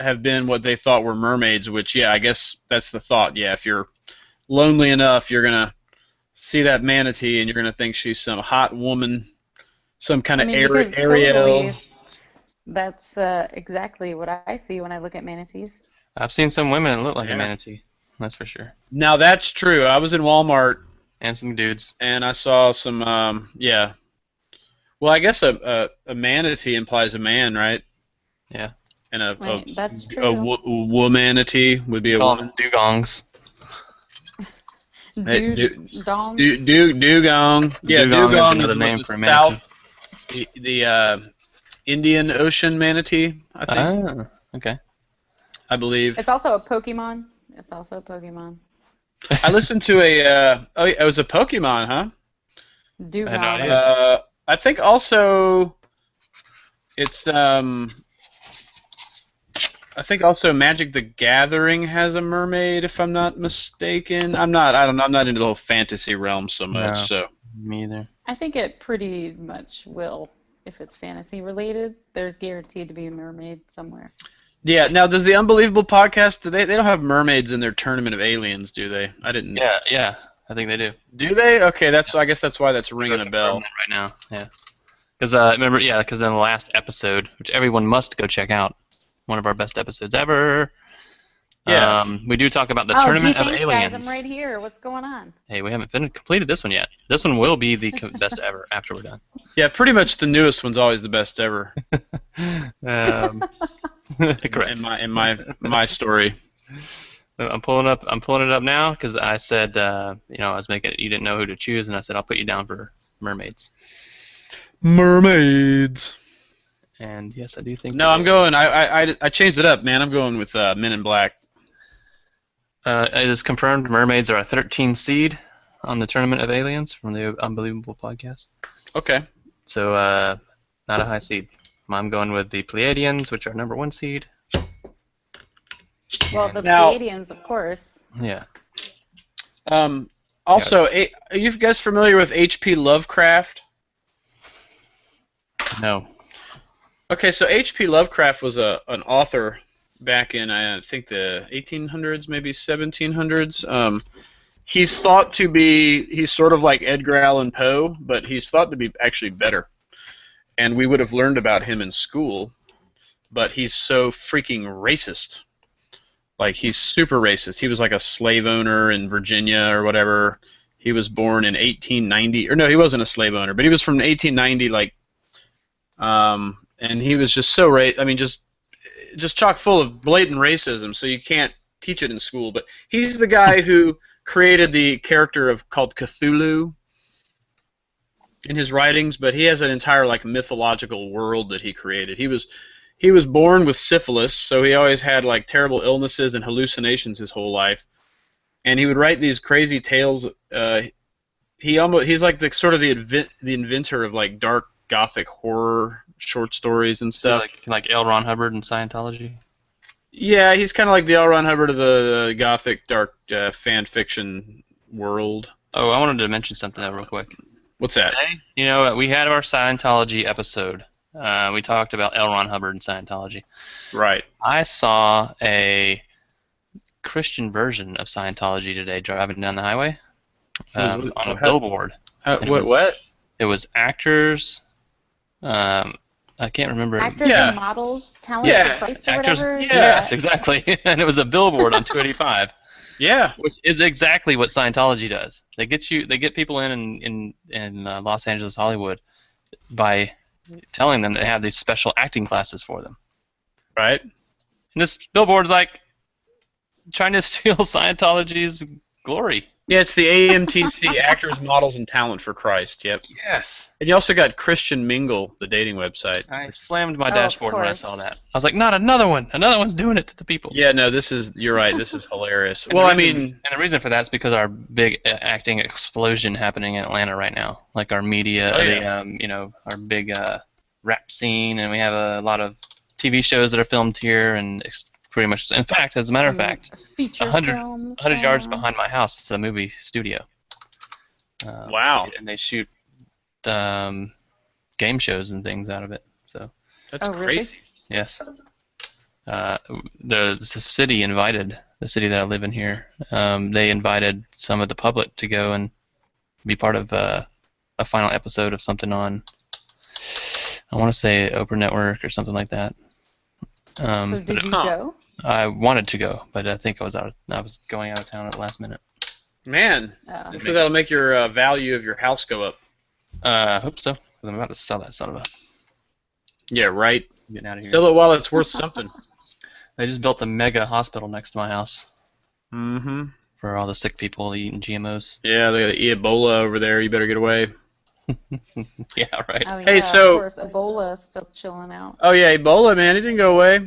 have been what they thought were mermaids, which, yeah, I guess that's the thought. Yeah, if you're lonely enough, you're going to see that manatee and you're going to think she's some hot woman, some kind I of mean, because Ariel. totally, that's exactly what I see when I look at manatees. I've seen some women that look like a Yeah. manatee. That's for sure. Now, that's true. I was in Walmart And some dudes. and I saw some, yeah. Well, I guess a manatee implies a man, right? Yeah. And That's a true. womanatee would be a Call woman. them dugongs. Dugong. Yeah, Dugong is dugong another is what name the for a manatee. the Indian Ocean manatee, I think. Ah, okay. I believe. It's also a Pokemon. It's also a Pokemon. I listened to oh, it was a Pokemon, huh? I had no Dugong. idea. I think also it's I think also Magic the Gathering has a mermaid, if I'm not mistaken. I don't know, I'm not into the whole fantasy realm so much, No. so. Me either. I think it pretty much will. If it's fantasy related, there's guaranteed to be a mermaid somewhere. Yeah, now does the Unbelievable podcast, they don't have mermaids in their Tournament of Aliens, do they? I didn't. Yeah. I think they do. Do they? Okay, I guess that's why that's ringing a bell. Right now, yeah. Because remember, because in the last episode, which everyone must go check out, one of our best episodes ever. Yeah. We do talk about the Oh, Tournament gee, of thanks, Aliens. guys. I'm right here. What's going on? Hey, we haven't completed this one yet. This one will be the best ever after we're done. Yeah, pretty much the newest one's always the best ever. Correct. In my story. I'm pulling it up now because I said, I was making you didn't know who to choose, and I said I'll put you down for mermaids. Mermaids. And yes, I do think. No, I'm going. I changed it up, man. I'm going with Men in Black. It is confirmed mermaids are a 13 seed on the Tournament of Aliens from the Unbelievable podcast. Okay. So not a high seed. I'm going with the Pleiadians, which are number 1 seed. Well, the Now- Pleiadians, of course. Yeah. Also, are you guys familiar with H.P. Lovecraft? No. Okay, so H.P. Lovecraft was an author back in, I think, the 1800s, maybe 1700s. He's sort of like Edgar Allan Poe, but he's thought to be actually better. And we would have learned about him in school, but he's so freaking racist. Like, he's super racist. He was like a slave owner in Virginia or whatever. He was born in 1890, or no, he wasn't a slave owner, but he was from 1890, like, and he was just so just chock full of blatant racism, so you can't teach it in school. But he's the guy who created the character called Cthulhu in his writings, but he has an entire like mythological world that he created. He was born with syphilis, so he always had like terrible illnesses and hallucinations his whole life. And he would write these crazy tales. He's like the inventor of like dark gothic horror short stories and stuff. So like L. Ron Hubbard in Scientology. Yeah, he's kind of like the L. Ron Hubbard of the gothic dark fan fiction world. Oh, I wanted to mention something real quick. What's that? Today, we had our Scientology episode. We talked about L. Ron Hubbard and Scientology. Right. I saw a Christian version of Scientology today driving down the highway on a billboard. What? It was actors. I can't remember. Actors and models, talent for Christ or actors. whatever. Yes, exactly. And it was a billboard on 285. Yeah. Which is exactly what Scientology does. They get people in Los Angeles, Hollywood, by telling them they have these special acting classes for them. Right. And this billboard's like trying to steal Scientology's glory. Yeah, it's the AMTC, Actors, Models, and Talent for Christ. Yep. Yes. And you also got Christian Mingle, the dating website. I slammed my of dashboard when I course. saw that. I was like, not another one. Another one's doing it to the people. Yeah, no, you're right. This is hilarious. And Well, and the reason for that is because our big acting explosion happening in Atlanta right now, like our media, our big rap scene, and we have a lot of TV shows that are filmed here, and pretty much. In fact, as a matter of fact, Feature 100 yards behind my house, it's a movie studio. Wow. And they shoot game shows and things out of it. So That's Oh, really? crazy. yes. the city invited the city that I live in here. They invited some of the public to go and be part of a final episode of something on, I want to say Oprah Network or something like that. So did you go? I wanted to go, but I think I was going out of town at the last minute. Man, hopefully that'll make your value of your house go up. I hope so, because I'm about to sell that son of a. Yeah, right. I'm getting out of here. Sell it while it's worth something. They just built a mega hospital next to my house. Mm-hmm. For all the sick people eating GMOs. Yeah, they got Ebola over there. You better get away. Yeah, right. Oh, yeah, Hey, so of course, Ebola is still chilling out. Oh yeah, Ebola, man, it didn't go away.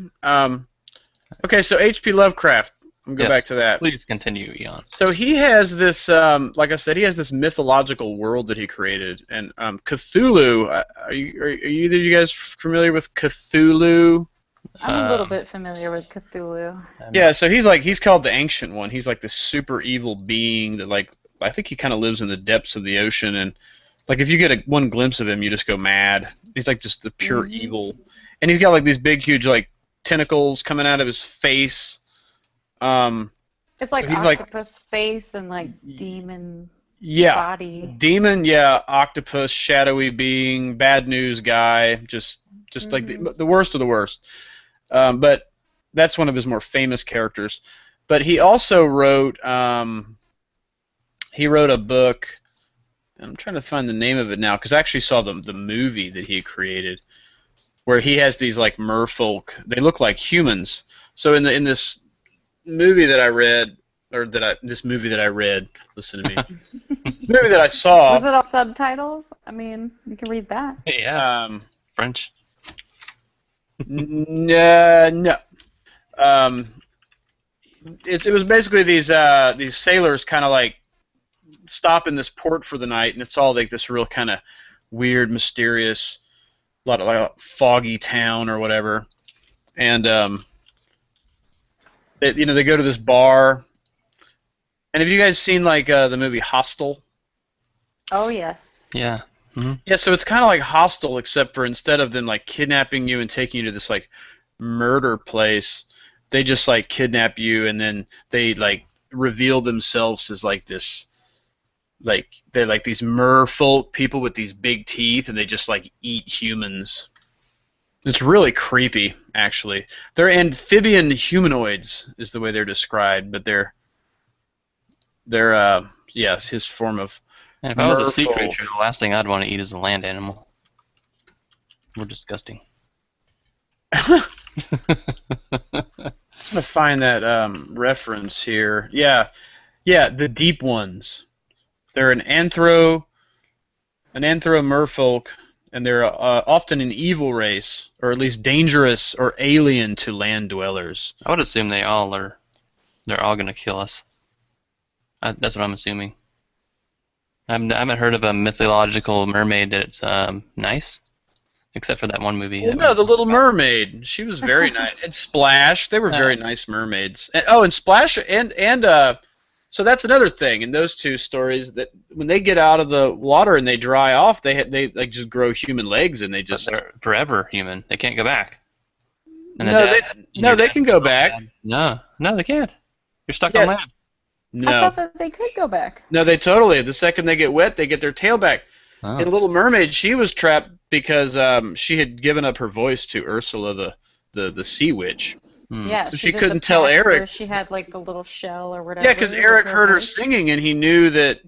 Okay, so H.P. Lovecraft. I'm gonna go back to that. Please continue, Eon. So he has this, like I said, he has this mythological world that he created, and Cthulhu. Are either of you guys familiar with Cthulhu? I'm a little bit familiar with Cthulhu. Yeah, so he's called the Ancient One. He's like this super evil being that, like, I think he kind of lives in the depths of the ocean, and like if you get one glimpse of him, you just go mad. He's like just the pure evil, and he's got like these big, huge like tentacles coming out of his face. It's like so he's octopus face and like demon body. Demon, yeah, octopus, shadowy being, bad news guy, just like the worst of the worst. But that's one of his more famous characters. But he also wrote a book. I'm trying to find the name of it now because I actually saw the movie that he created, where he has these like merfolk. They look like humans. So in this movie that I read, this movie that I read, listen to me, this movie that I saw. Was it all subtitles? I mean, you can read that. Yeah. French. No. It was basically these sailors kind of like stop in this port for the night, and it's all like this real kind of weird, mysterious, lot of like foggy town or whatever, and they go to this bar. And have you guys seen like the movie Hostel? Oh yes. Yeah. Mm-hmm. Yeah, so it's kind of like Hostel, except for instead of them like kidnapping you and taking you to this like murder place, they just like kidnap you and then they like reveal themselves as like this, like they're like these merfolk people with these big teeth, and they just like eat humans. It's really creepy, actually. They're amphibian humanoids, is the way they're described, but they're yes, his form of. And if I was a sea creature, the last thing I'd want to eat is a land animal. We're disgusting. I'm gonna find that reference here. Yeah, the deep ones. They're an merfolk, and they're often an evil race, or at least dangerous or alien to land dwellers. I would assume they're all gonna kill us. That's what I'm assuming. I haven't heard of a mythological mermaid that's nice, except for that one movie. Well, no, the Little Mermaid. She was very nice. And Splash, they were very nice mermaids. And Splash so that's another thing in those two stories, that when they get out of the water and they dry off, they like just grow human legs, and they're forever human. They can't go back. And they can go back. No, they can't. You're stuck on land. No. I thought that they could go back. No, they totally. The second they get wet, they get their tail back. Oh. In Little Mermaid, she was trapped because she had given up her voice to Ursula, the sea witch. Yeah, so she couldn't tell Eric. Where she had like the little shell or whatever. Yeah, because Eric heard her singing, and he knew that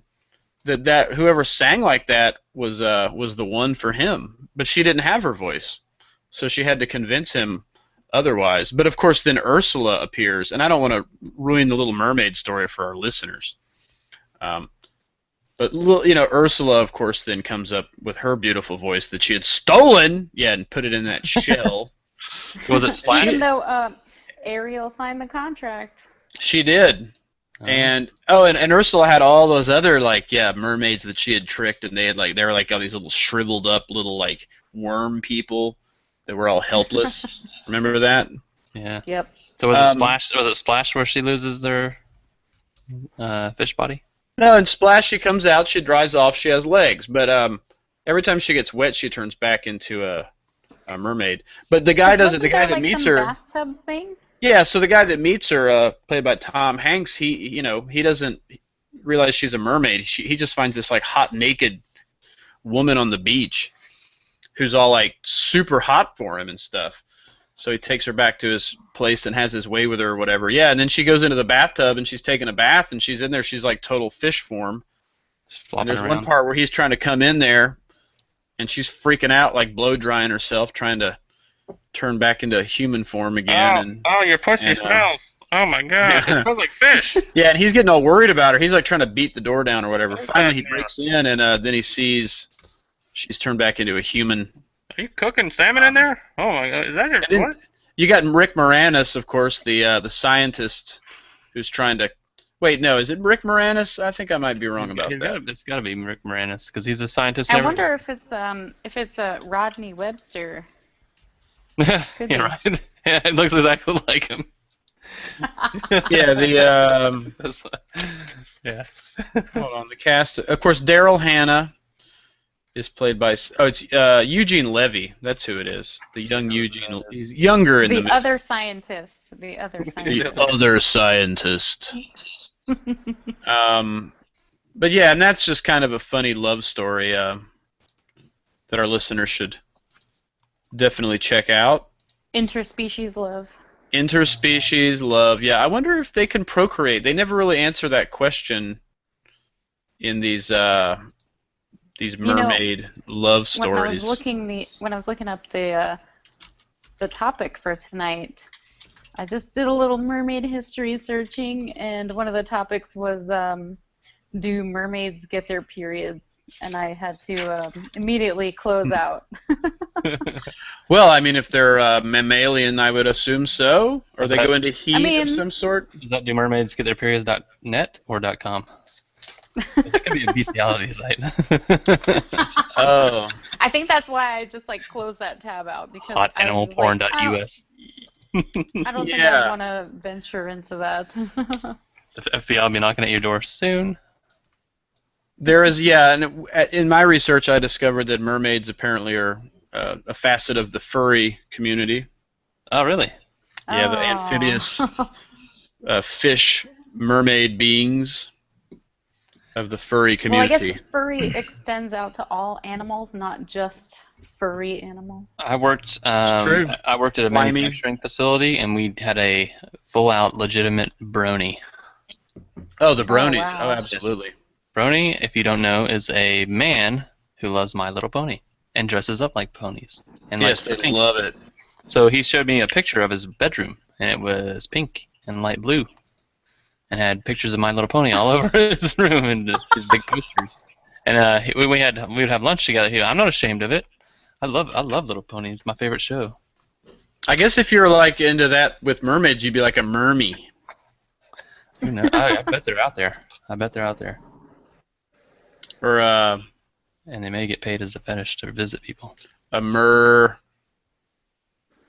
whoever sang like that was the one for him. But she didn't have her voice, so she had to convince him otherwise. But of course, then Ursula appears, and I don't want to ruin the Little Mermaid story for our listeners. But Ursula, of course, then comes up with her beautiful voice that she had stolen, and put it in that shell. So was it Splash? Even though Ariel signed the contract. She did. And Ursula had all those other mermaids that she had tricked, and they were like all these little shriveled up little like worm people that were all helpless. Remember that? Yeah. Yep. So was it Splash? Was it Splash where she loses their fish body? No, in Splash she comes out, she dries off, she has legs, but every time she gets wet, she turns back into a mermaid. But the guy doesn't. The guy that meets her. Bathtub thing? Yeah. So the guy that meets her, played by Tom Hanks, he doesn't realize she's a mermaid. He just finds this like hot naked woman on the beach, who's all like super hot for him and stuff. So he takes her back to his place and has his way with her or whatever. Yeah, and then she goes into the bathtub and she's taking a bath and she's in there. She's like total fish form. And there's one part where he's trying to come in there and she's freaking out, like blow drying herself, trying to turn back into human form again. Your pussy smells. Oh my god, it smells like fish. Yeah, and he's getting all worried about her. He's like trying to beat the door down or whatever. Finally, he breaks in and then he sees she's turned back into a human. Are you cooking salmon in there? Oh my god, is that your what? You got Rick Moranis, of course, the scientist who's trying to. Wait, no, is it Rick Moranis? I think I might be wrong about that. It's got to be Rick Moranis because he's a scientist. I wonder if it's Rodney Webster. Yeah, right. Yeah, it looks exactly like him. Yeah, yeah. Hold on, the cast. Of course, Daryl Hannah is played by. Oh, it's Eugene Levy. That's who it is. The young Eugene. He's younger in the other scientist. The other scientist. The other scientist. But yeah, and that's just kind of a funny love story that our listeners should definitely check out. Interspecies love. Interspecies love. Yeah, I wonder if they can procreate. They never really answer that question in these mermaid love stories. When I was looking up the topic for tonight, I just did a little mermaid history searching, and one of the topics was do mermaids get their periods? And I had to immediately close out. Well, I mean, if they're mammalian, I would assume so. Or they go into heat of some sort. Does that do mermaids get their periods.net or .com? That could be a bestiality site. Oh. I think that's why I just like closed that tab out because HotAnimalPorn.us. I don't think I want to venture into that. The FBI will be knocking at your door soon. There is, yeah, and in my research I discovered that mermaids apparently are a facet of the furry community. Oh, really? Yeah, the amphibious fish mermaid beings of the furry community. Well, I guess furry extends out to all animals, not just furry animals. I worked at a manufacturing facility, and we had a full-out legitimate brony. Oh, the bronies. Oh, wow. Oh, absolutely. Yes. Brony, if you don't know, is a man who loves My Little Pony and dresses up like ponies. And yes, they love it. So he showed me a picture of his bedroom, and it was pink and light blue, and had pictures of My Little Pony all over his room and his big posters. And we would have lunch together. I'm not ashamed of it. I love Little Pony. It's my favorite show. I guess if you're like into that with mermaids, you'd be like a mermie. You know, I bet they're out there. Or and they may get paid as a fetish to visit people. A mer.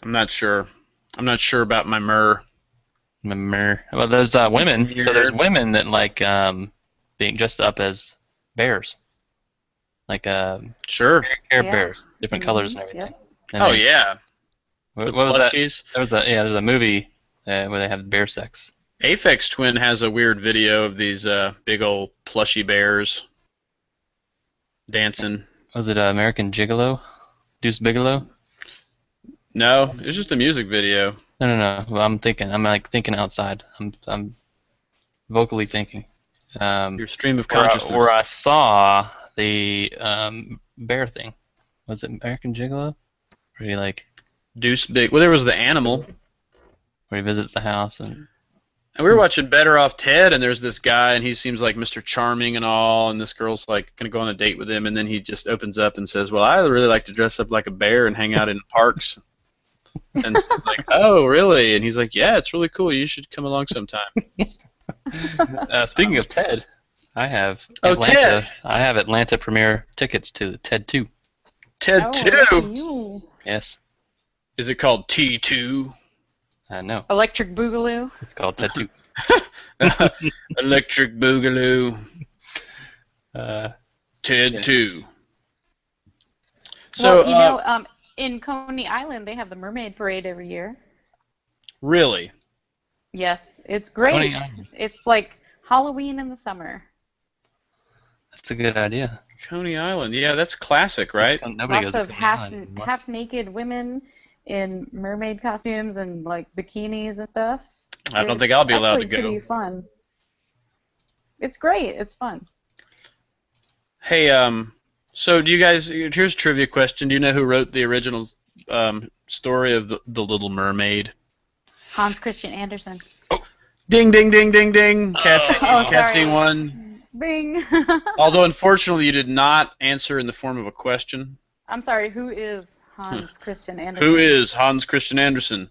I'm not sure. I'm not sure about my mer. Well, there's women. So there's women that like being dressed up as bears, like sure Care Bears, different colors and everything. Yeah. And Yeah. What was that? There's a movie where they have bear sex. Aphex Twin has a weird video of these big old plushy bears dancing. Was it American Gigolo? Deuce Bigelow? No, it's just a music video. No. Well, I'm thinking outside. I'm vocally thinking. Your stream of consciousness. Where I saw the bear thing. Was it American Gigolo? Where he like Deuce Big. Well, there was the animal. Where he visits the house and we were watching Better Off Ted, and there's this guy, and he seems like Mr. Charming and all, and this girl's like gonna go on a date with him, and then he just opens up and says, "Well, I really like to dress up like a bear and hang out in parks." And she's like, "Oh, really?" And he's like, "Yeah, it's really cool. You should come along sometime." Speaking of Ted, I have Ted. I have Atlanta premiere tickets to Ted 2. Ted 2. Yes. Is it called T2? No. Electric Boogaloo. It's called Ted 2. Electric Boogaloo. Ted yeah. 2. So, in Coney Island, they have the Mermaid Parade every year. Really? Yes, it's Coney great. Island. It's like Halloween in the summer. That's a good idea. Coney Island. Yeah, that's classic, right? Nobody Lots goes to of Coney Island anymore. half naked women in mermaid costumes and like bikinis and stuff. I don't think I'll be allowed to Actually go. pretty fun. It's great. It's fun. Hey, so do you guys? Here's a trivia question. Do you know who wrote the original story of the Little Mermaid? Hans Christian Andersen. Ding, ding, ding, ding, ding. Katzi, Oh, Katzi sorry. won. Bing. Although unfortunately you did not answer in the form of a question. I'm sorry. Who is Hans Christian Andersen? Who is Hans Christian Andersen?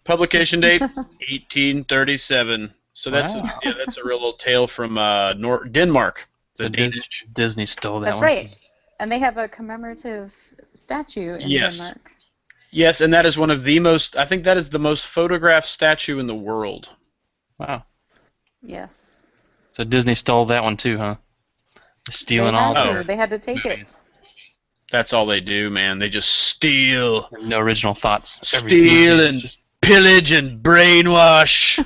Publication date 1837. So that's Wow. that's a real little tale from Denmark. The So Danish. Disney stole that That's one. right. And they have a commemorative statue in Yes. Denmark. Yes, and that is one of the most. I think that is the most photographed statue in the world. Wow. Yes. So Disney stole that one too, huh? Stealing They all had their to. They had to take movies. it. That's all they do, man. They just steal, No original thoughts. Every steal, movie is and just pillage and brainwash.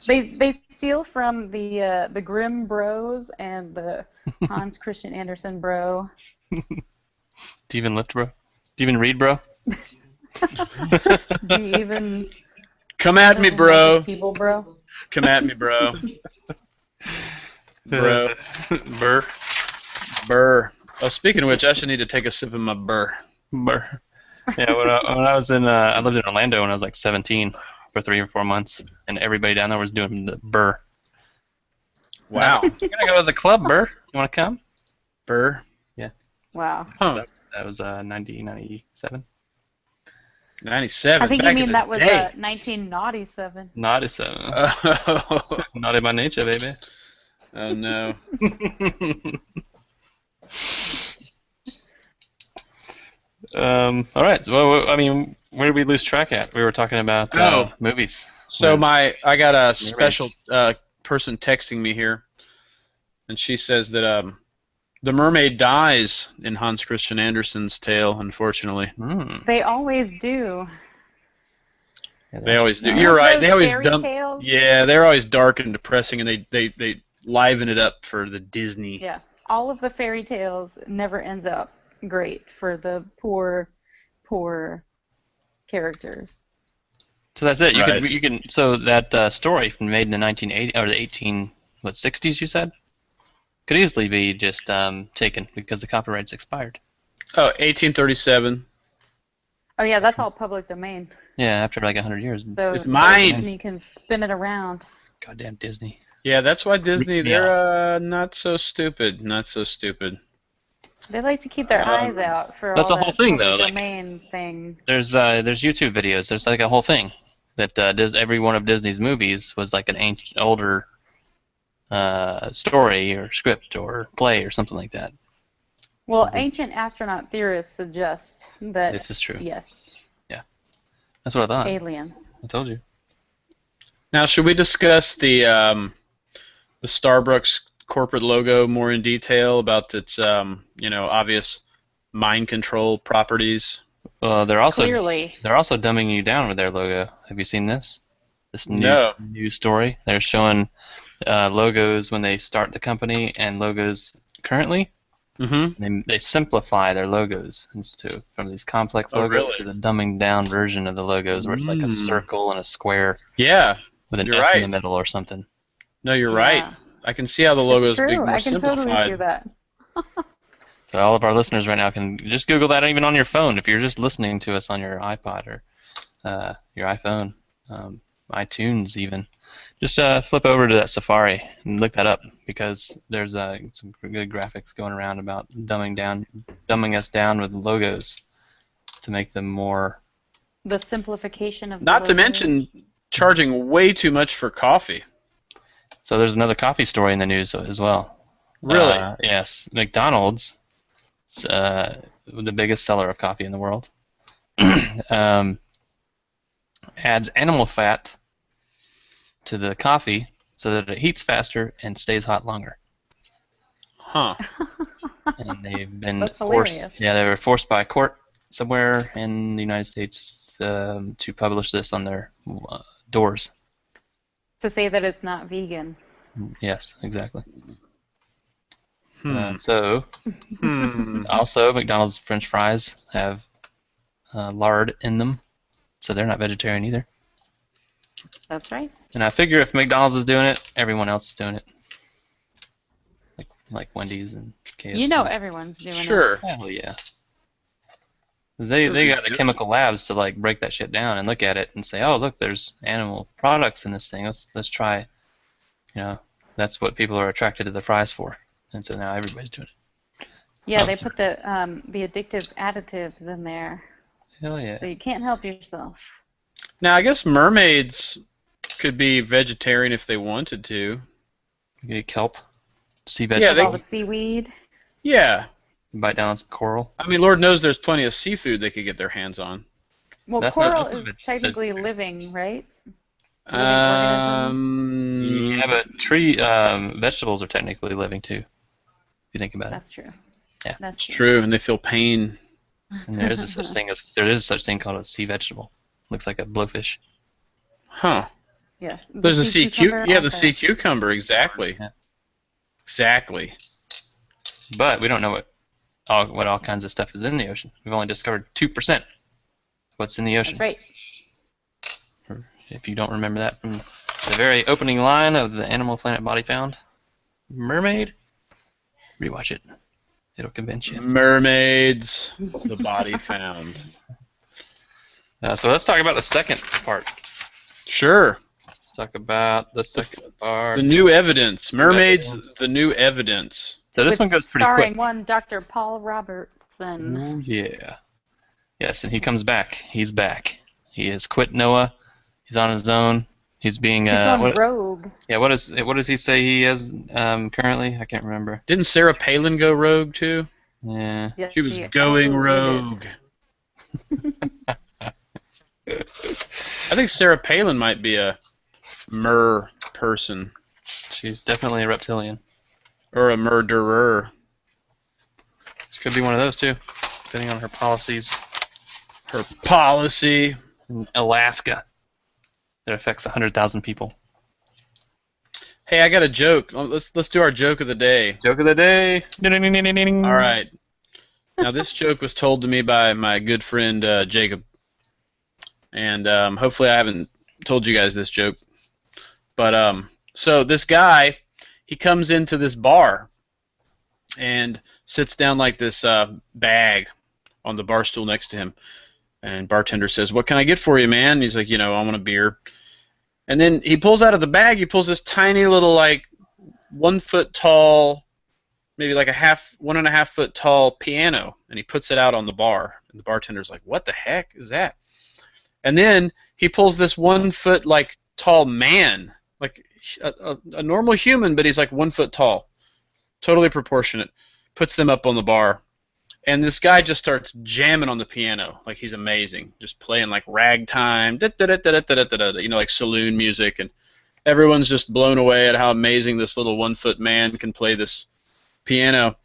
They steal from the Grimm Bros and the Hans Christian Andersen bro. Do you even lift, bro? Do you even read, bro? Do you even Come at me, know bro. people, bro? Come at me, bro. Bro. Burr. Burr. Oh, speaking of which, I should need to take a sip of my burr. Burr. Yeah, when I was I lived in Orlando when I was like 17 for 3 or 4 months, and everybody down there was doing the burr. Wow. You're gonna go to the club, Burr? You wanna come? Burr. Wow. Huh. That was 1997. 97. I think back you mean in the that was day. 1997. 97. Oh, Naughty by nature, baby. oh no. All right. So, well, I mean, where did we lose track at? We were talking about movies. So Yeah. I got a Mermaids. special person texting me here, and she says that the mermaid dies in Hans Christian Andersen's tale. Unfortunately, They always do. Yeah, they always do. Remember You're right. those They always fairy dump. tales? Yeah, they're always dark and depressing, and they liven it up for the Disney. Yeah. All of the fairy tales never ends up great for the poor characters. So that's it. Right. You can. So that story from made in the 1980 or the 60s, you said, could easily be just taken because the copyright's expired. Oh, 1837. Oh yeah, that's all public domain. Yeah, after like 100 years. So It's mine. Disney can spin it around. Goddamn Disney. Yeah, that's why Disney. Read me They're not so stupid. Not so stupid. They like to keep their eyes out for That's all the whole that thing, public though, like- domain thing. There's YouTube videos. There's like a whole thing that every one of Disney's movies was like an ancient, older story or script or play or something like that. Well, ancient astronaut theorists suggest that This is true. yes, That's what I thought. aliens. I told you. Now, should we discuss the Starbucks corporate logo more in detail about its obvious mind control properties? They're also Clearly, dumbing you down with their logo. Have you seen this? This No. new story. They're showing logos when they start the company and logos currently. Mm-hmm. They simplify their logos from these complex Oh, logos really? to the dumbing down version of the logos where it's like a circle and a square Yeah. with an You're S in right. the middle or something. No, you're yeah. right. I can see how the logo It's is true. being more I can simplified. totally see that. So all of our listeners right now can just Google that even on your phone if you're just listening to us on your iPod or your iPhone, iTunes even. Just flip over to that Safari and look that up because there's some good graphics going around about dumbing us down with logos to make them more. The simplification of the Not to logos. mention charging way too much for coffee. So there's another coffee story in the news as well. Really? Yes, McDonald's, the biggest seller of coffee in the world, adds animal fat to the coffee so that it heats faster and stays hot longer. Huh. And they've been That's forced. hilarious. Yeah, they were forced by a court somewhere in the United States to publish this on their doors. To say that it's not vegan. Yes, exactly. Hmm. So, also, McDonald's French fries have lard in them, so they're not vegetarian either. That's right. And I figure if McDonald's is doing it, everyone else is doing it. Like Wendy's and KFC. You know everyone's doing it. Sure. Hell yeah. 'Cause they got the chemical labs to like break that shit down and look at it and say, oh look, there's animal products in this thing. Let's try. You know, that's what people are attracted to the fries for. And so now everybody's doing it. Yeah, they put the addictive additives in there, Hell yeah. so you can't help yourself. Now, I guess mermaids could be vegetarian if they wanted to. You get kelp, sea Yeah, vegetables. All the seaweed. Yeah. Bite down on some coral. I mean, Lord knows there's plenty of seafood they could get their hands on. Well, That's coral not is technically living, right? Living Yeah, but tree vegetables are technically living too. If you think about it. That's true. Yeah. That's It's true, and they feel pain. And there is such thing called a sea vegetable. Looks like a blowfish. Huh. Yes. There's a sea cucumber cucumber. Yeah, the also. sea cucumber. Exactly. Yeah. Exactly. But we don't know what all kinds of stuff is in the ocean. We've only discovered 2% what's in the ocean. That's right. If you don't remember that from the very opening line of the Animal Planet Body Found, mermaid, rewatch it. It'll convince you. Mermaids. The body found. So let's talk about the second part. Sure. Let's talk about the second part. The new evidence. Mermaids. Evidence. The new evidence. So this With one goes pretty starring quick. one Dr. Paul Robertson. Ooh, yeah. Yes, and he comes back. He's back. He has quit NOAA. He's on his own. He's being He's going rogue. Yeah, what does he say he is currently? I can't remember. Didn't Sarah Palin go rogue too? Yeah. Yes, She was going rogue. I think Sarah Palin might be a mer person. She's definitely a reptilian. Or a murderer. She could be one of those too, depending on her policies. Her policy. In Alaska, that affects 100,000 people. Hey, I got a joke. Let's do our joke of the day. Joke of the day. Ding-ding-ding-ding-ding. All right. Now this joke was told to me by my good friend Jacob, and hopefully I haven't told you guys this joke. But so this guy, he comes into this bar and sits down like this bag on the bar stool next to him. And bartender says, "What can I get for you, man?" And he's like, "I want a beer." And then he pulls out of the bag, he pulls this tiny little, like, 1 foot tall, maybe like 1.5 foot tall piano, and he puts it out on the bar. And the bartender's like, "What the heck is that?" And then he pulls this 1 foot, like, tall man, like a normal human, but he's like 1 foot tall, totally proportionate, puts them up on the bar. And this guy just starts jamming on the piano like he's amazing, just playing like ragtime, like saloon music, and everyone's just blown away at how amazing this little 1 foot man can play this piano.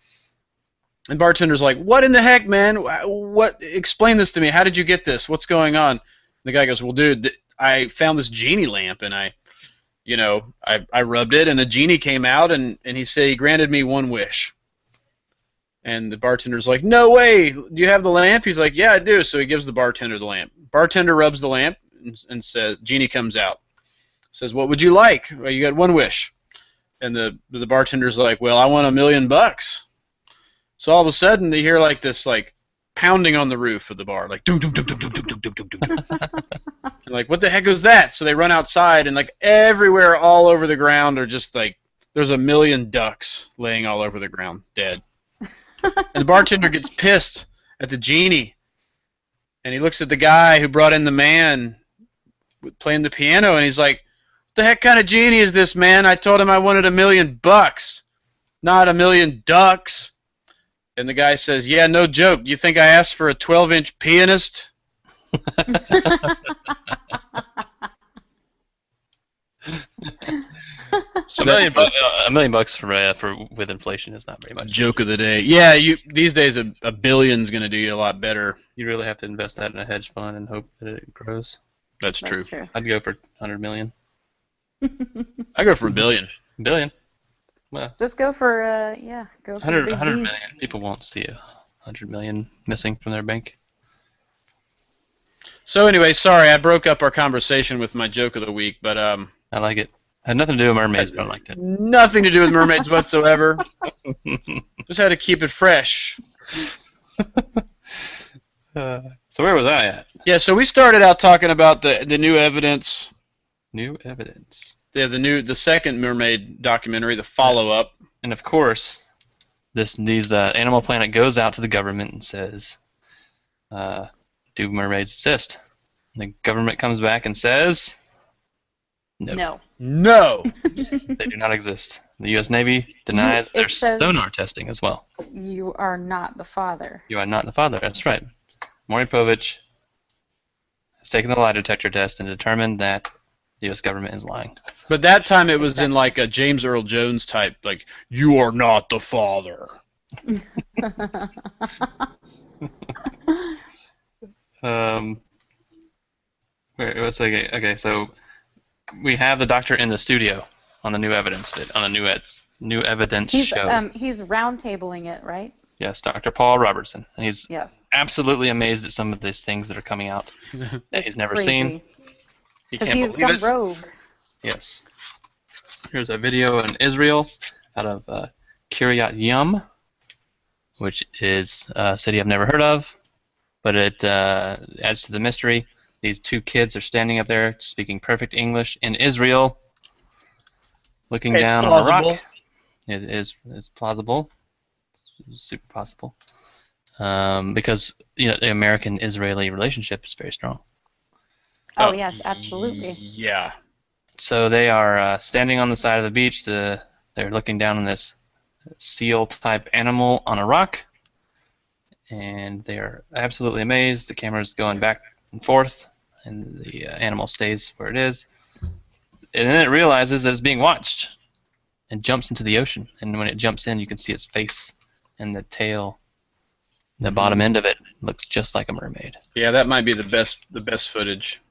And bartender's like, "What in the heck, man? What? Explain this to me. How did you get this? What's going on?" And the guy goes, "Well, dude, I found this genie lamp, and I rubbed it, and a genie came out, and he said he granted me one wish." And the bartender's like, "No way! Do you have the lamp?" He's like, "Yeah, I do." So he gives the bartender the lamp. Bartender rubs the lamp and says, "Genie comes out." Says, "What would you like?" "Well, you got one wish." And the bartender's like, "Well, I want $1 million." So all of a sudden they hear like this like pounding on the roof of the bar, like doom doom doom doom doom doom doom doom doom doom. Like, what the heck was that? So they run outside, and like everywhere, all over the ground, are just like there's 1 million ducks laying all over the ground, dead. And the bartender gets pissed at the genie, and he looks at the guy who brought in the man playing the piano, and he's like, "What the heck kind of genie is this, man? I told him I wanted $1 million, not 1 million ducks." And the guy says, "Yeah, no joke. You think I asked for a 12-inch pianist?" So a million bucks for with inflation is not very much. Joke of the day. Yeah, these days a billion's gonna do you a lot better. You really have to invest that in a hedge fund and hope that it grows. That's true. That's true. I'd go for 100 million. I go for $1 billion. Billion? Well, Just go for go for 100, the big 100 B. million. People won't see 100 million missing from their bank. So anyway, sorry I broke up our conversation with my joke of the week, but I like it. Had nothing to do with mermaids, but I liked it. nothing to do with mermaids whatsoever. Just had to keep it fresh. So where was I at? Yeah, so we started out talking about the new evidence. New evidence. Yeah, the second mermaid documentary, the follow-up. And of course, Animal Planet goes out to the government and says, "Do mermaids exist?" And the government comes back and says, "No, No. they do not exist." The U.S. Navy denies their sonar testing as well. You are not the father. You are not the father. That's right. Maury Povich has taken the lie detector test and determined that the U.S. government is lying. But that time it was in like a James Earl Jones type, like, you are not the father. Let's say, okay, so we have the doctor in the studio on the new evidence new evidence show. He's roundtabling it, right? Yes, Dr. Paul Robertson. And he's Yes. absolutely amazed at some of these things that are coming out that he's never seen. He Because can't he's believe gone it. rogue. Yes. Here's a video in Israel out of Kiryat Yum, which is a city I've never heard of, but it adds to the mystery. These two kids are standing up there speaking perfect English in Israel, looking down on a rock. It's plausible. It's super possible. Because the American-Israeli relationship is very strong. Oh, yes, absolutely. Yeah. So they are standing on the side of the beach. They're looking down on this seal-type animal on a rock, and they are absolutely amazed. The camera's going back and forth, and the animal stays where it is. And then it realizes that it's being watched and jumps into the ocean. And when it jumps in, you can see its face and the tail. The bottom end of it looks just like a mermaid. Yeah, that might be the best footage.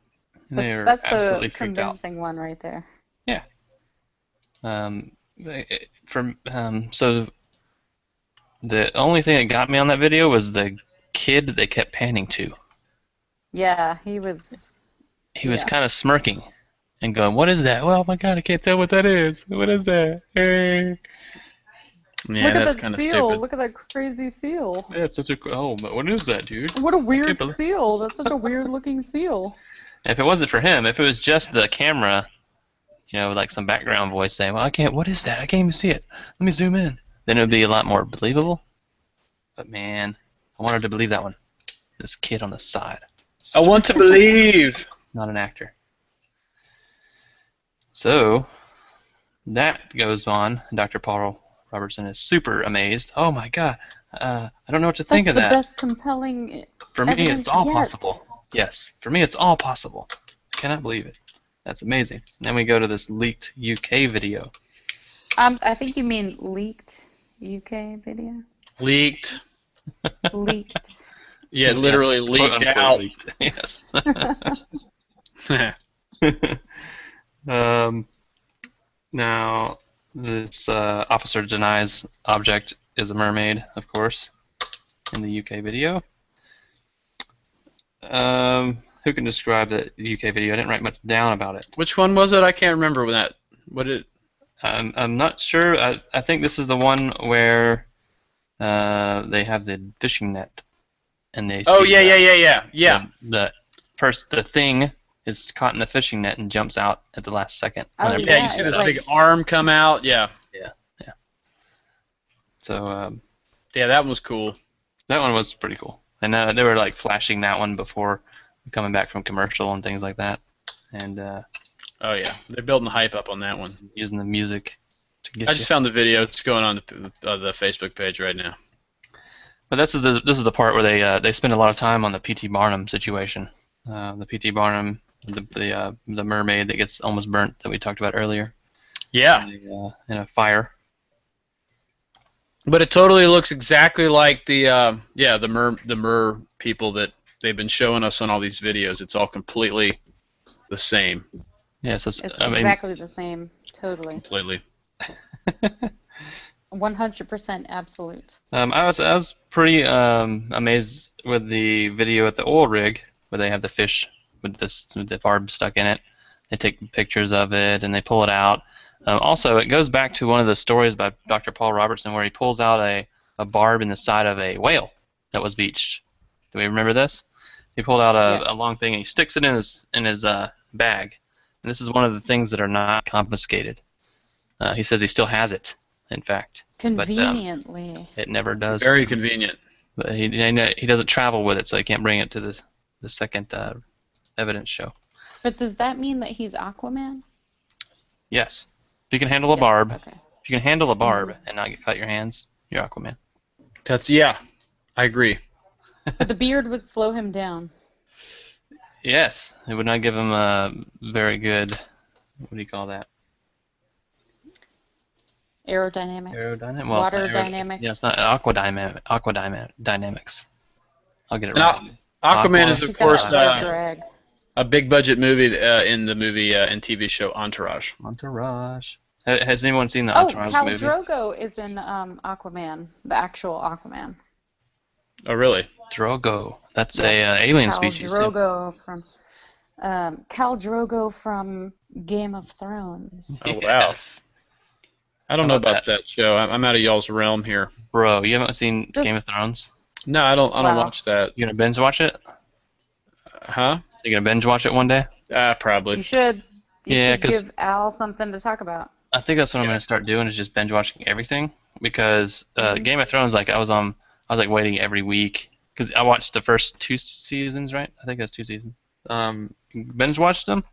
That's the convincing one right there. Yeah. So the only thing that got me on that video was the kid that they kept panning to. Yeah, he was. He was kind of smirking and going, "What is that? Oh my God, I can't tell what that is. What is that?" Hey. Yeah, Look that's at kind that of seal. stupid. Look at that crazy seal. Yeah, it's such a. Oh, but what is that, dude? What a weird seal. That's such a weird looking seal. If it wasn't for him, if it was just the camera, like some background voice saying, "Well, I can't. What is that? I can't even see it. Let me zoom in." Then it would be a lot more believable. But man, I wanted to believe that one. This kid on the side. I want to believe. Not an actor. So that goes on. Dr. Paul Robertson is super amazed. Oh my God, I don't know what to think of that. That's the best compelling. For me, it's all yet. possible. Yes, for me, it's all possible. I cannot believe it. That's amazing. And then we go to this leaked UK video. I think you mean leaked UK video. Leaked. Leaked. Yeah, literally Yes, leaked quote, out. Leaked. Yes. Now, this officer denies object is a mermaid, of course, in the UK video. Who can describe the UK video? I didn't write much down about it. Which one was it? I can't remember that. What did? I'm not sure. I think this is the one where they have the fishing net, and they. Oh see yeah. The thing is caught in the fishing net and jumps out at the last second. Oh, Yeah, you see this big arm come out. Yeah. Yeah. So. Yeah, that one was cool. That one was pretty cool, and they were like flashing that one before coming back from commercial and things like that, and. Oh yeah, they're building the hype up on that one. Using the music to get I just found the video. It's going on the Facebook page right now. But this is the part where they spend a lot of time on the P.T. Barnum situation. The P.T. Barnum, the mermaid that gets almost burnt that we talked about earlier. Yeah. in a fire. But it totally looks exactly like the mer people that they've been showing us on all these videos. It's all completely the same. Yeah, so It's I mean, exactly the same. Totally. Completely. 100% absolute. I was pretty amazed with the video at the oil rig where they have the fish with the barb stuck in it. They take pictures of it and they pull it out. Also, it goes back to one of the stories by Dr. Paul Robertson where he pulls out a barb in the side of a whale that was beached. Do we remember this? He pulled out a Yes. long thing and he sticks it in his bag. And this is one of the things that are not confiscated. He says he still has it, in fact. Conveniently. But it never does. Very convenient. But he doesn't travel with it, so he can't bring it to the second evidence show. But does that mean that he's Aquaman? Yes. If you can handle a Yes, barb, okay. if you can handle a barb and not get cut your hands, you're Aquaman. I agree. But the beard would slow him down. Yes, it would not give him a very good. What do you call that? Aerodynamics. Aerodynamics. Water dynamics. Yeah, it's not aquadynamics. I'll get it Now, right. Aquaman is, of He's got course, that slow drag. a big budget movie in the movie and TV show Entourage. Entourage. Has anyone seen the Oh, Entourage Khal movie? Drogo is in Aquaman, the actual Aquaman. Oh, really? Drogo. That's Yes. a alien Khal species too. Drogo from Khal Drogo from Game of Thrones. Oh, wow. Yes. I don't How know about about that show. I'm out of y'all's realm here. Bro, you haven't seen Just- Game of Thrones? No, I don't Wow. watch that. You gonna binge watch it? Huh? You gonna binge watch it one day? Probably. You should. You Yeah, should 'cause- give Al something to talk about. I think that's what I'm gonna start doing is just binge watching everything because Mhm. Game of Thrones, like I was waiting every week because I watched the first 2 seasons, right? I think that's 2 seasons. Binge watched them,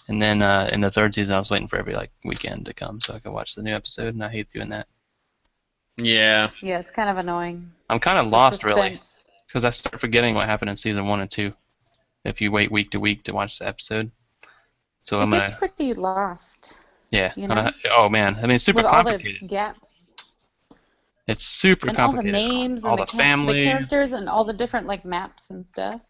and then in the third season I was waiting for every weekend to come so I could watch the new episode, and I hate doing that. Yeah. Yeah, it's kind of annoying. I'm kind of The lost really suspense. because I start forgetting what happened in season 1 and 2 if you wait week to week to watch the episode. So I'm It gets gonna pretty lost yeah. you know? Oh man, I mean it's super with all complicated. the gaps It's super and all the complicated. names all and the the families. characters and all the different maps and stuff.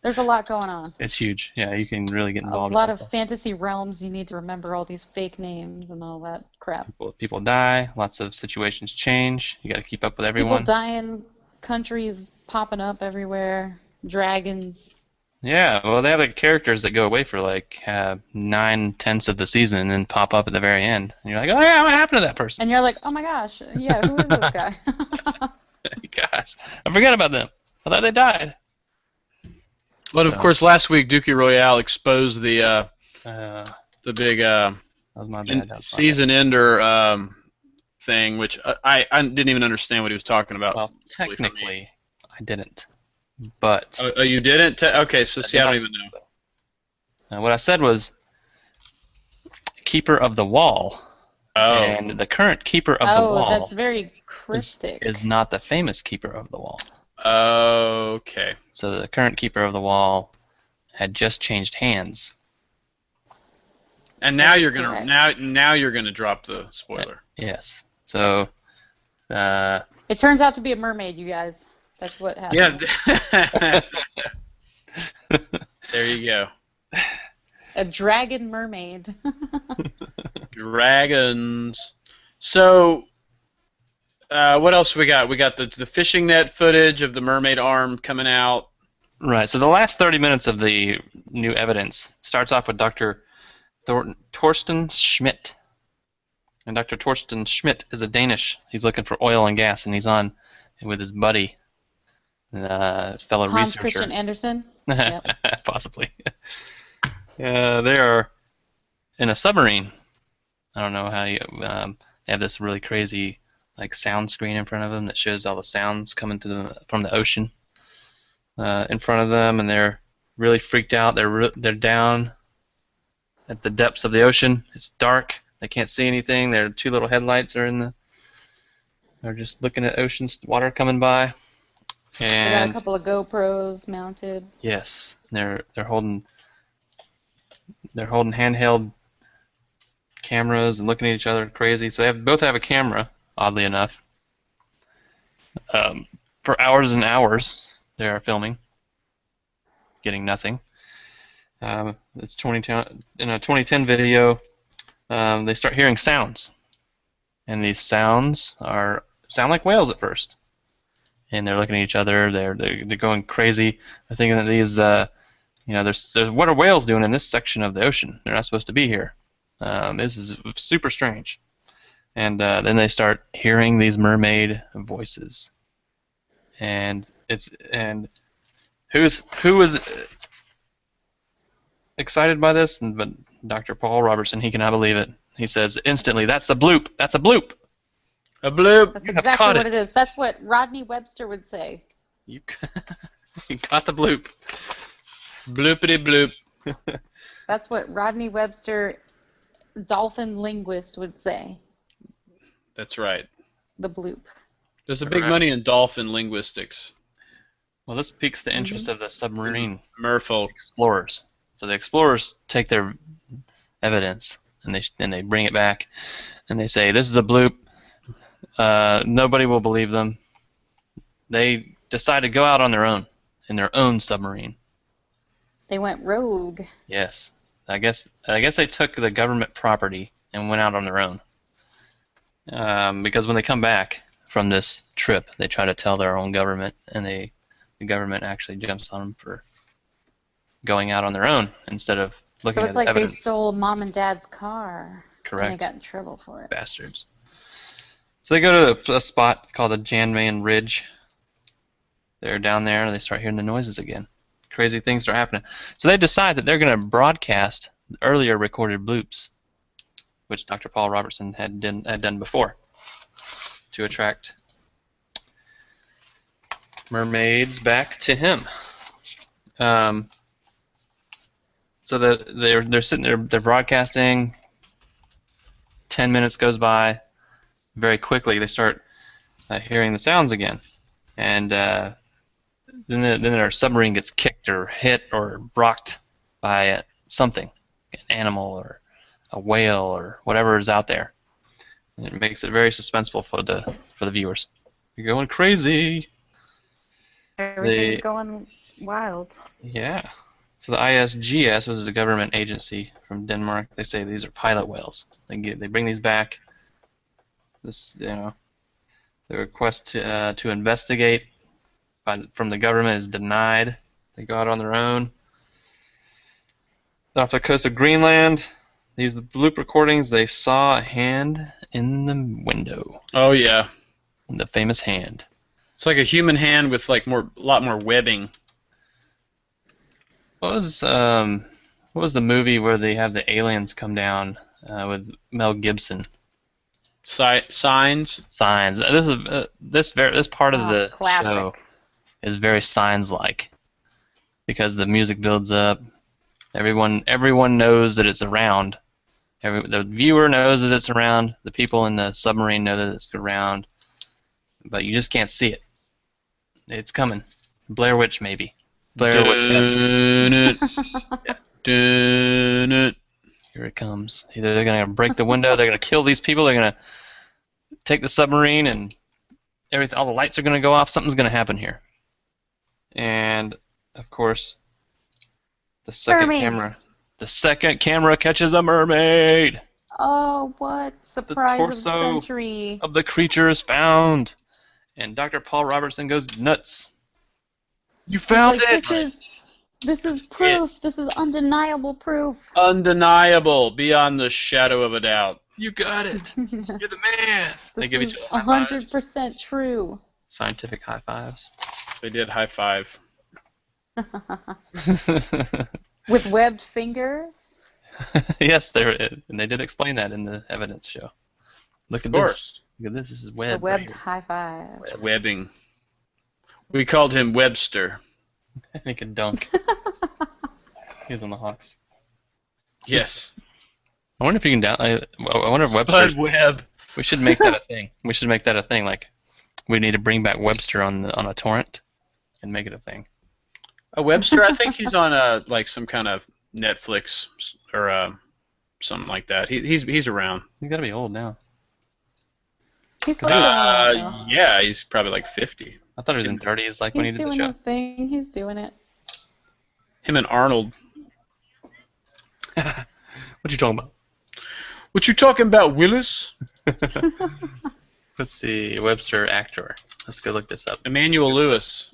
There's a lot going on. It's huge. Yeah, you can really get A involved. lot in of that stuff. fantasy realms. You need to remember all these fake names and all that crap. People die. Lots of situations change. You got to keep up with People everyone. dying, countries popping up everywhere, dragons. Yeah, well, they have characters that go away for 9/10 of the season and then pop up at the very end. And you're like, oh yeah, what happened to that person? And you're like, oh my gosh, yeah, who is this guy? Gosh, I forgot about them. I thought they died. But of So- course, last week Dukey Royale exposed the big That was my bad. That was my season ender thing, which I didn't even understand what he was talking about. bad. Well, technically, I didn't. But Oh, you didn't? Okay, so see, I don't even know. what I said was Keeper of the Wall. Oh. And the current Keeper of the Oh, Wall that's very cryptic. is not the famous Keeper of the Wall. Okay. So the current Keeper of the Wall had just changed hands. And now That is you're gonna correct. now you're gonna drop the spoiler. Yes. So It turns out to be a mermaid, you guys. That's what happened. Yeah. There you go. A dragon mermaid. Dragons. So, what else we got? We got the fishing net footage of the mermaid arm coming out. right. So the last 30 minutes of the new evidence starts off with Dr. Torsten Schmidt. And Dr. Torsten Schmidt is a Danish. He's looking for oil and gas, and he's on with his buddy, fellow Hans researcher. Christian Andersen. Yep. Possibly. They are in a submarine. I don't know how you. They have this really crazy sound screen in front of them that shows all the sounds coming from the ocean in front of them, and they're really freaked out. They're down at the depths of the ocean. It's dark. They can't see anything. Their two little headlights are They're just looking at oceans, water coming by. They got a And couple of GoPros mounted. yes, they're holding handheld cameras and looking at each other crazy. So they both have a camera, oddly enough. For hours and hours, they are filming, getting nothing. It's 2010, in a 2010 video, they start hearing sounds, and these sounds sound like whales at first. And they're looking at each other. They're going crazy. They're thinking that these, there's what are whales doing in this section of the ocean? They're not supposed to be here. This is super strange. And then they start hearing these mermaid voices. And who was excited by this? But Dr. Paul Robertson, he cannot believe it. He says instantly, "That's the bloop. That's a bloop. A bloop. That's You have exactly caught what it is. That's what Rodney Webster would say. You caught the bloop. Bloopity bloop. That's what Rodney Webster, dolphin linguist, would say. That's right. The bloop. There's a big money in dolphin linguistics. Well, this piques the interest of the submarine Merfolk explorers. So the explorers take their evidence and they bring it back, and they say this is a bloop. Nobody will believe them. They decide to go out on their own in their own submarine. They went rogue. Yes, I guess they took the government property and went out on their own. Because when they come back from this trip, they try to tell their own government, and the government actually jumps on them for going out on their own instead of looking So at it's like evidence. they stole mom and dad's car. Correct. And they got in trouble for it. Bastards. So they go to a spot called the Janman Ridge. They're down there, and they start hearing the noises again. Crazy things start happening. So they decide that they're going to broadcast earlier recorded bloops, which Dr. Paul Robertson had done before, to attract mermaids back to him. So they're sitting there, they're broadcasting. 10 minutes goes by. Very quickly, they start hearing the sounds again, and then their submarine gets kicked or hit or rocked by something, an animal or a whale or whatever is out there. And it makes it very suspenseful for the viewers. You're going crazy. Everything's going wild. Yeah. So the ISGS was a government agency from Denmark. They say these are pilot whales. They bring these back. The request to investigate from the government is denied. They go out on their own. Off the coast of Greenland, these bloop recordings. They saw a hand in the window. Oh yeah. The famous hand. It's like a human hand with like a lot more webbing. What was the movie where they have the aliens come down with Mel Gibson? Signs. Signs. This part of the classic. show is very Signs-like, because the music builds up. Everyone knows that it's around. The viewer knows that it's around. The people in the submarine know that it's around, but you just can't see it. It's coming. Blair Witch, maybe. Blair Witch. Dun it. Here it comes. Either they're going to break the window, they're going to kill these people, they're going to take the submarine, and everything. All the lights are going to go off. Something's going to happen here. And of course, the second camera catches a mermaid. Oh, what surprise The of the torso century! of the creature is found, and Dr. Paul Robertson goes nuts. You found it. This is proof. This is undeniable proof. Undeniable, beyond the shadow of a doubt. You got it. You're the man. They This give is each other high fives. 100% true. Scientific high fives. They did high five. With webbed fingers? Yes, and they did explain that in the evidence show. Look at Of this. course. Look at this. This is The web. webbed Right high five. It's webbing. We called him Webster. here. Make a dunk. He's on the Hawks. Yes. I wonder if you can I wonder if Webster's. Webb. We should make that a thing. We should make that a thing. Like, we need to bring back Webster on a torrent and make it a thing. A Webster, I think he's on like some kind of Netflix or something like that. He's around. He's got to be old now. He's still doing it though. Yeah, he's probably like 50. I thought he was in 30s, like when he He's did the doing show. his thing. He's doing it. Him and Arnold. What you talking about? What you talking about, Willis? Let's see, Webster actor. Let's go look this up. Emmanuel Lewis.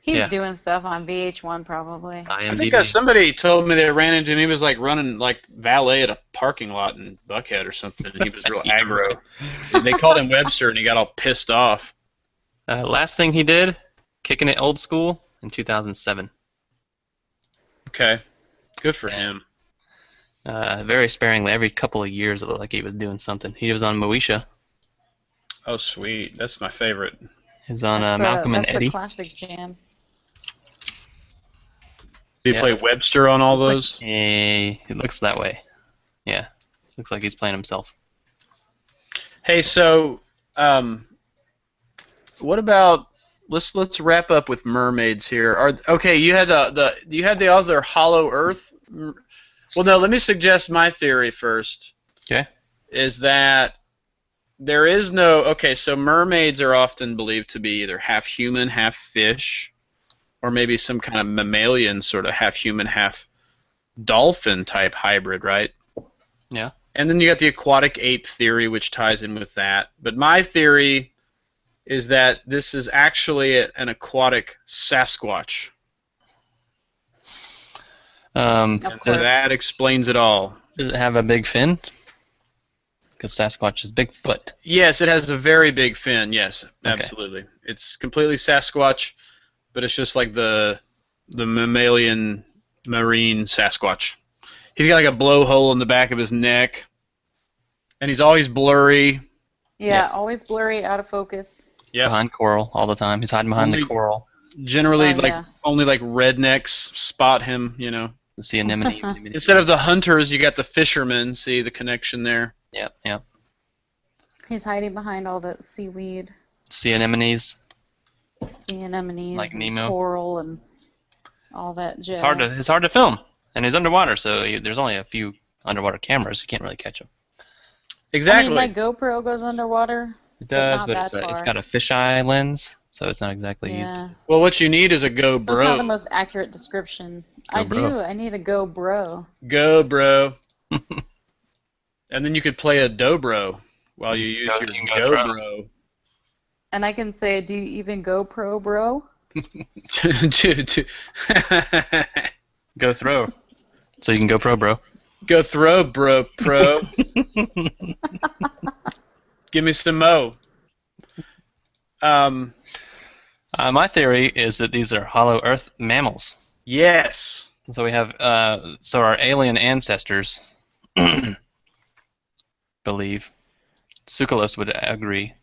He's Yeah. doing stuff on VH1 probably. I think IMDb. somebody told me they ran into him. He was like running like valet at a parking lot in Buckhead or something. And he was real aggro. And they called him Webster, and he got all pissed off. Last thing he did, Kicking It Old School in 2007. Okay, good for Yeah. him. Very sparingly, every couple of years it looked like he was doing something. He was on Moesha. Oh, sweet. That's my favorite. He's on That's Malcolm and that's Eddie. a classic jam. Did he Yeah. play Webster on all those? It looks that way. Yeah, looks like he's playing himself. Hey, so what about let's wrap up with mermaids here. Okay, you had the other Hollow Earth. Well, no, let me suggest my theory first. Okay. Is that there is no so mermaids are often believed to be either half human, half fish, or maybe some kind of mammalian sort of half human, half dolphin type hybrid, right? Yeah. And then you got the aquatic ape theory, which ties in with that. But my theory is that this is actually an aquatic Sasquatch. Of And course. that explains it all. Does it have a big fin? Because Sasquatch is Bigfoot. Yes, it has a very big fin. Yes, Okay. absolutely. It's completely Sasquatch, but it's just like the mammalian marine Sasquatch. He's got like a blowhole in the back of his neck, and he's always blurry. Yeah, Yes. always blurry, out of focus. Yep. Behind coral all the time. He's hiding behind the Only- coral. Generally, Yeah. only like rednecks spot him. You know, The sea anemone. instead of the hunters, you got the fishermen. See the connection there? Yep. He's hiding behind all the seaweed, Sea anemones. the anemones, Like and Nemo. coral, and all that jazz. It's hard to film, and he's underwater, so there's only a few underwater cameras. You can't really catch him. Exactly. I mean, my GoPro goes underwater. It does, not but that it's far. got a fisheye lens, so it's not exactly used. Yeah, Well, what you need is a so it's not the GoBro. most accurate description. Go I bro. do. I need a GoBro. GoBro. And then you could play a dobro while you use Go- your you can go throw. GoBro. And I can say, do you even GoPro, bro? Go throw. So you can go pro, bro. Go throw, pro. Give me some mo. My theory is that these are hollow Earth mammals. Yes. So we have, so our alien ancestors believe, Tsoukalos would agree,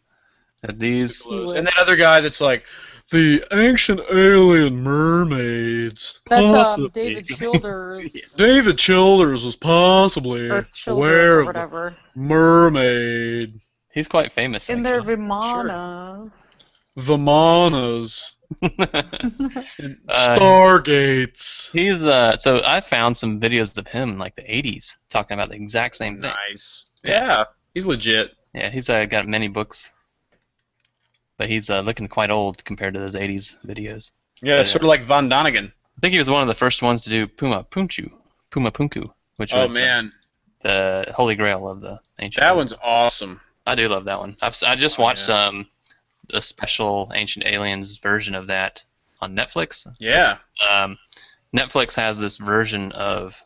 that these, He would. And that other guy that's like, the ancient alien mermaids. That's possibly- David Childers. David Childers was possibly Or Childers aware or of the whatever. mermaid. he's quite famous, In their actually. Vimanas. Vimanas. Uh, Stargates. He's, so I found some videos of him in like the 80s talking about the exact same thing. Nice. Yeah, he's legit. Yeah, he's got many books, but he's looking quite old compared to those 80s videos. Yeah, But, sort of like Von Donegan. I think he was one of the first ones to do Puma Punku, which Oh, was man. the holy grail of the ancient. That aliens. one's awesome. I do love that one. I just watched a special Ancient Aliens version of that on Netflix. Yeah. Netflix has this version of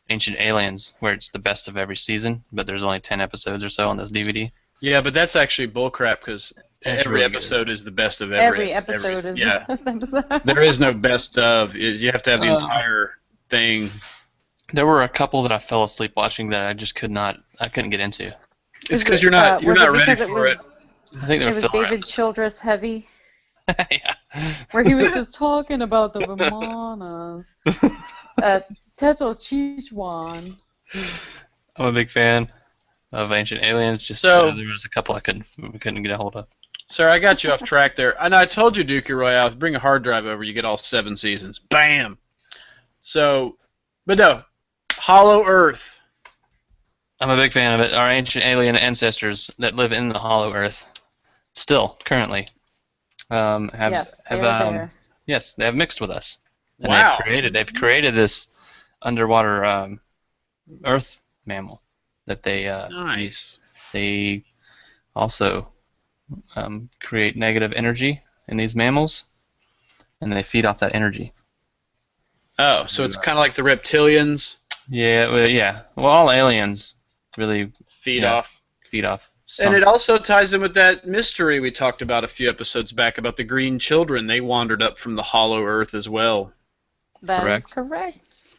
Ancient Aliens where it's the best of every season, but there's only 10 episodes or so on this DVD. Yeah, but that's actually bullcrap because That's every really good. episode is the best of Every episode is yeah. the best episode. There is no best of. You have to have the Uh, entire thing. There were a couple that I fell asleep watching that I just couldn't get into. It's because you're not was ready because for it. I think they It were was filling David Childress heavy, yeah. where he was just talking about the Vimanas. Tetzalchihuatl. I'm a big fan of Ancient Aliens. Just So- there was a couple we couldn't get a hold of. Sir, I got you off track there. And I told you, Dukey Royale, if you bring a hard drive over, you get all 7 seasons. Bam! So, but no, Hollow Earth. I'm a big fan of it. Our ancient alien ancestors that live in the Hollow Earth, still currently, have Yes, have they're there. yes, they have mixed with us, and Wow. they've created this underwater earth mammal that Nice. they also create negative energy in these mammals, and they feed off that energy. Oh, so it's kind of like the reptilians Yeah. Well, all aliens really feed yeah, off. feed off And some. it also ties in with that mystery we talked about a few episodes back about the green children. They wandered up from the hollow earth as well. That is Correct. correct.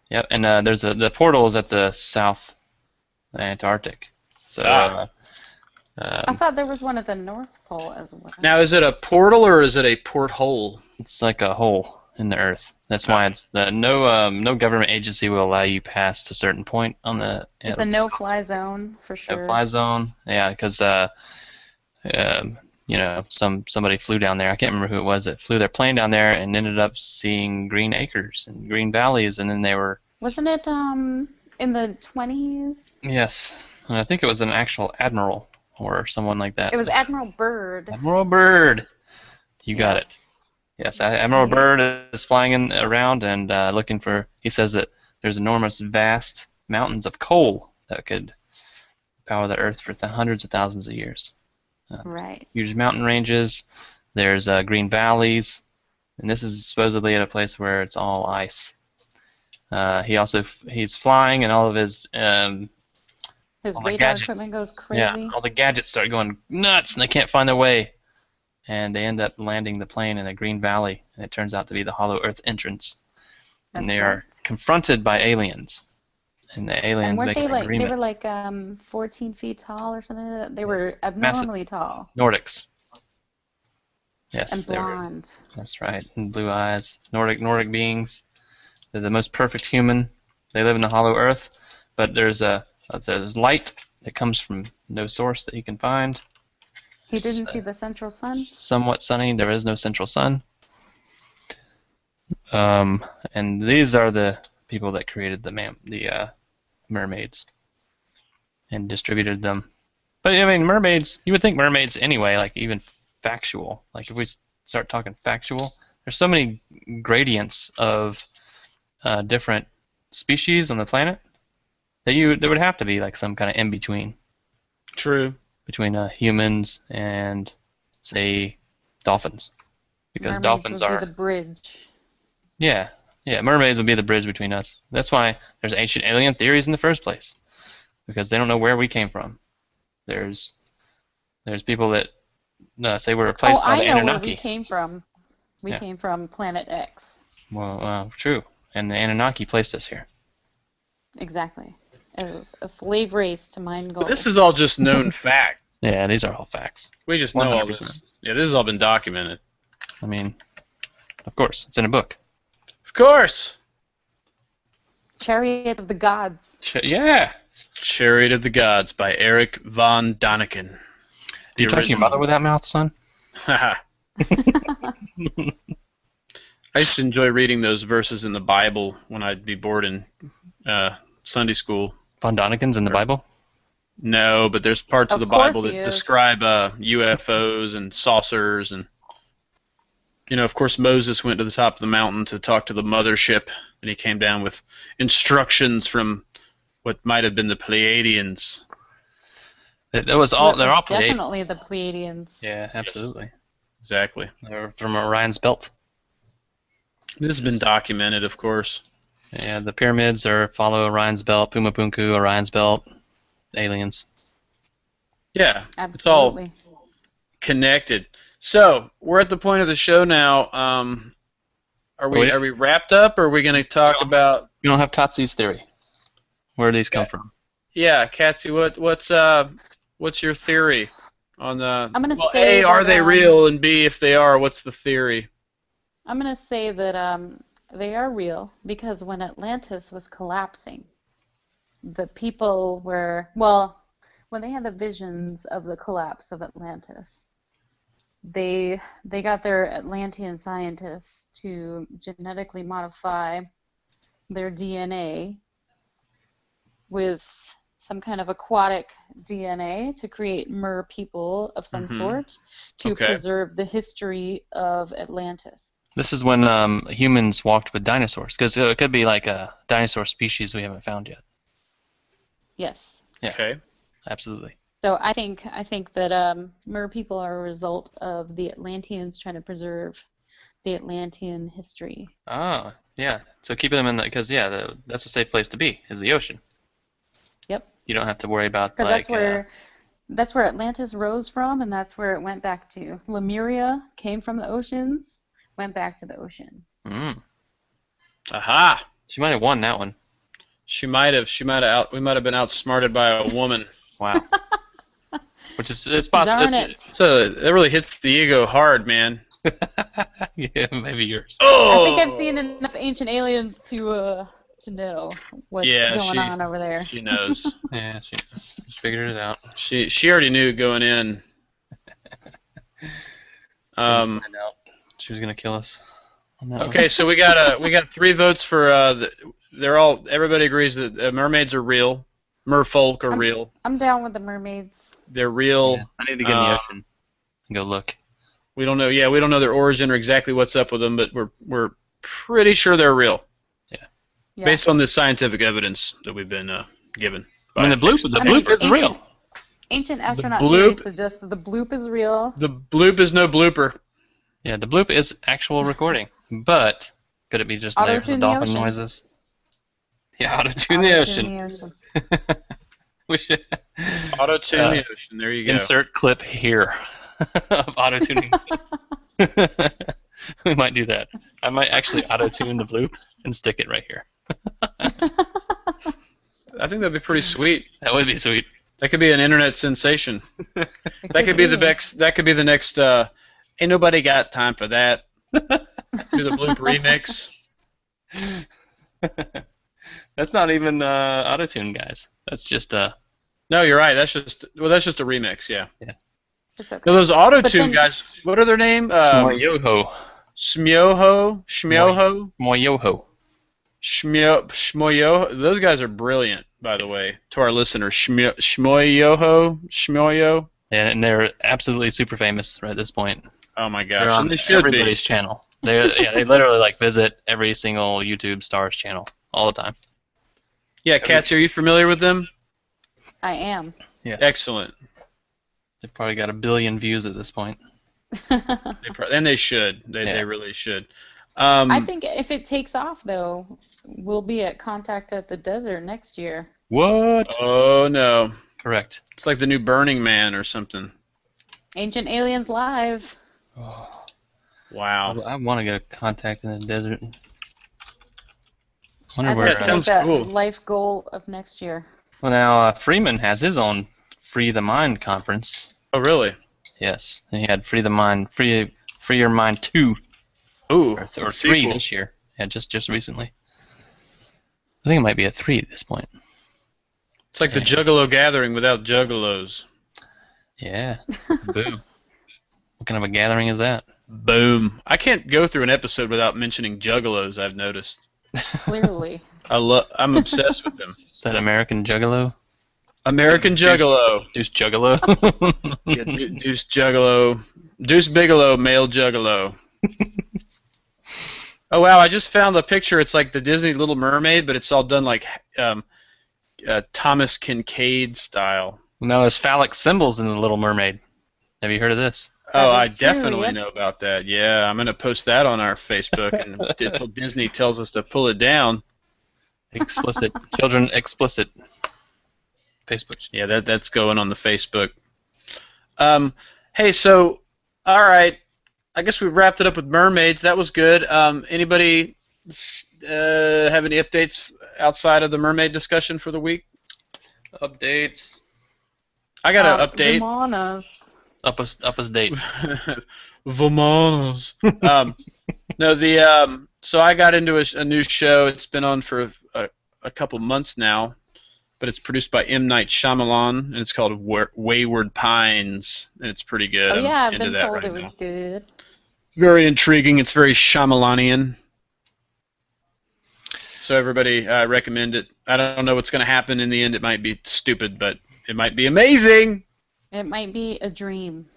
Yep, and there's the portal is at the South Antarctic. So I thought there was one at the North Pole as well. Now, is it a portal or is it a porthole? it's like a hole in the Earth. That's why it's no government agency will allow you past a certain point on the. It's a no-fly zone for sure. No-fly zone. Yeah, because somebody flew down there. I can't remember who it was that flew their plane down there and ended up seeing green acres and green valleys, and then they were. Wasn't it in the 20s? Yes, and I think it was an actual admiral or someone like that. It was Admiral Byrd. Admiral Byrd. You got it. Yes, Admiral Yeah. Byrd is flying around and looking for. He says that there's enormous, vast mountains of coal that could power the Earth for hundreds of thousands of years. Right. Huge mountain ranges. There's green valleys, and this is supposedly at a place where it's all ice. He's flying, and all of his His all the radar gadgets. equipment goes Yeah, crazy. all the gadgets start going nuts, and they can't find their way. And they end up landing the plane in a green valley, and it turns out to be the Hollow Earth entrance. And That's they right. are confronted by aliens, and the And aliens weren't make they an like agreement. they were like 14 feet tall or something like that? They Yes. were abnormally tall Nordics. Yes, and they were. blonde. That's right. And blue eyes. Nordic beings. They're the most perfect human. They live in the Hollow Earth, but there's light that comes from no source that you can find. He didn't see the central sun? Somewhat sunny. There is no central sun. And these are the people that created the mermaids and distributed them. But I mean, mermaids. You would think mermaids anyway, like even factual. Like if we start talking factual, there's so many gradients of different species on the planet that there would have to be like some kind of in between. True. Between humans and, say, dolphins, because Mermaids dolphins would are be the bridge. yeah mermaids would be the bridge between us. That's why there's ancient alien theories in the first place, because they don't know where we came from. There's people that say we're replaced by the I know where Anunnaki. we came from. We Yeah. came from Planet X. Well, true, and the Anunnaki placed us here. Exactly. It was a slave race to mine gold. This is all just known fact. Yeah, these are all facts. We just know all 100%. this. Yeah, this has all been documented. I mean, of course, it's in a book. Of course. Chariot of the Gods. Yeah. Chariot of the Gods by Eric von Daniken. Are you touching your mother with that mouth, son? I used to enjoy reading those verses in the Bible when I'd be bored in Sunday school. Von Daniken's in the Bible? No, but there's parts of the course Bible he that is. describe UFOs and saucers, and of course Moses went to the top of the mountain to talk to the mothership, and he came down with instructions from what might have been the Pleiadians. It was all. They're all Pleiadians. Definitely the Pleiadians. Yeah, absolutely. Exactly. They're from Orion's belt. This has been documented, of course. Yeah, the pyramids follow Orion's belt, Pumapunku, Orion's belt, aliens. Yeah, Absolutely. it's all connected. So we're at the point of the show now. Are we wrapped up, or are we going to talk about? You don't have Katzi's theory. Where do these come from? Yeah, Katzi, what's your theory on the? I'm gonna well, say A, are that, they real, and B, if they are, what's the theory? I'm going to say that they are real because when Atlantis was collapsing, the people were, when they had the visions of the collapse of Atlantis, they got their Atlantean scientists to genetically modify their DNA with some kind of aquatic DNA to create mer people of some sort to preserve the history of Atlantis. This is when humans walked with dinosaurs, because it could be like a dinosaur species we haven't found yet. Yes. Yeah. Okay. Absolutely. So I think that mer people are a result of the Atlanteans trying to preserve the Atlantean history. Ah, yeah. So keep them in the, because that's a safe place to be, is the ocean. Yep. You don't have to worry about Because like. that's where Atlantis rose from, and that's where it went back to. Lemuria came from the oceans, went back to the ocean. Aha! She might have won that one. We might have been outsmarted by a woman. Wow. Which is, it's possible. Darn it. So that really hits the ego hard, man. Yeah, maybe yours. Oh! I think I've seen enough Ancient Aliens to know what's going on over there. She knows. Yeah, she figured it out. She already knew going in. Find out she was gonna kill us. On that Okay, so we got 3 votes for everybody agrees that mermaids are real, merfolk are real. I'm down with the mermaids. They're real. Yeah, I need to get in the ocean and go look. We don't know. Yeah, we don't know their origin or exactly what's up with them, but we're pretty sure they're real. Yeah. Based on the scientific evidence that we've been given. I mean, the bloop is real. Ancient astronaut bloop- theory suggests that the bloop is real. The bloop is no blooper. Yeah, the bloop is actual recording, but could it be just layers of dolphin noises? Yeah, auto-tune the ocean. We should Auto-tune the ocean. There you go. insert clip here of auto-tuning. We might do that. I might actually auto-tune the bloop and stick it right here. I think that'd be pretty sweet. That would be sweet. That could be an internet sensation. That could be the next. That could be the next. Ain't nobody got time for that. Do the bloop remix. That's not even auto-tune, guys. That's just No, you're right. That's just a remix. Yeah. Yeah. It's okay. Now, those auto-tune guys. What are their name? Shmoyoho. Shmyoho. Shmoyo. Those guys are brilliant, by the way, to our listeners. Shmoyo. Yeah, and they're absolutely super famous right at this point. Oh my They're gosh! on And they should everybody's channel. They literally like visit every single YouTube star's channel all the time. Yeah, Katzi, are you familiar with them? I am. Yes. Excellent. They've probably got 1 billion views at this point. And they should. They really should. I think if it takes off, though, we'll be at Contact at the Desert next year. What? Oh no! Correct. It's like the new Burning Man or something. Ancient Aliens Live. Oh, Wow. I want to get a Contact in the Desert. I'd Wonder like where. to sounds make that cool. life goal of next year. Well, now Freeman has his own Free the Mind conference. Oh really? Yes, and he had Free the Mind, Free Your Mind 2 Ooh. or 3 sequel. this year. Yeah, just recently. I think it might be a 3 at this point. It's like the Juggalo Gathering without Juggalos. Yeah. Boom. What kind of a gathering is that? Boom. I can't go through an episode without mentioning Juggalos. I've noticed. Clearly. I'm obsessed with them. Is that American Juggalo? American Juggalo. Deuce Juggalo? Yeah, Deuce Juggalo. Deuce Bigelow, male Juggalo. Oh wow! I just found a picture. It's like the Disney Little Mermaid, but it's all done like Thomas Kincaid style. No, there's phallic symbols in the Little Mermaid. Have you heard of this? Oh, That I is true, definitely yeah. know about that. Yeah, I'm gonna post that on our Facebook until Disney tells us to pull it down. Explicit. Children explicit. Facebook. Yeah, that's going on the Facebook. Hey, so all right, I guess we wrapped it up with mermaids. That was good. Anybody have any updates outside of the mermaid discussion for the week? Updates. I got an update. Vamonos. Up us date. Vamonos. No, so I got into a new show. It's been on for a couple months now, but it's produced by M. Night Shyamalan, and it's called Wayward Pines, and it's pretty good. Oh yeah, I'm I've into been that told right it was now. good. It's very intriguing. It's very Shyamalanian. So everybody, I recommend it. I don't know what's going to happen in the end. It might be stupid, but it might be amazing. It might be a dream.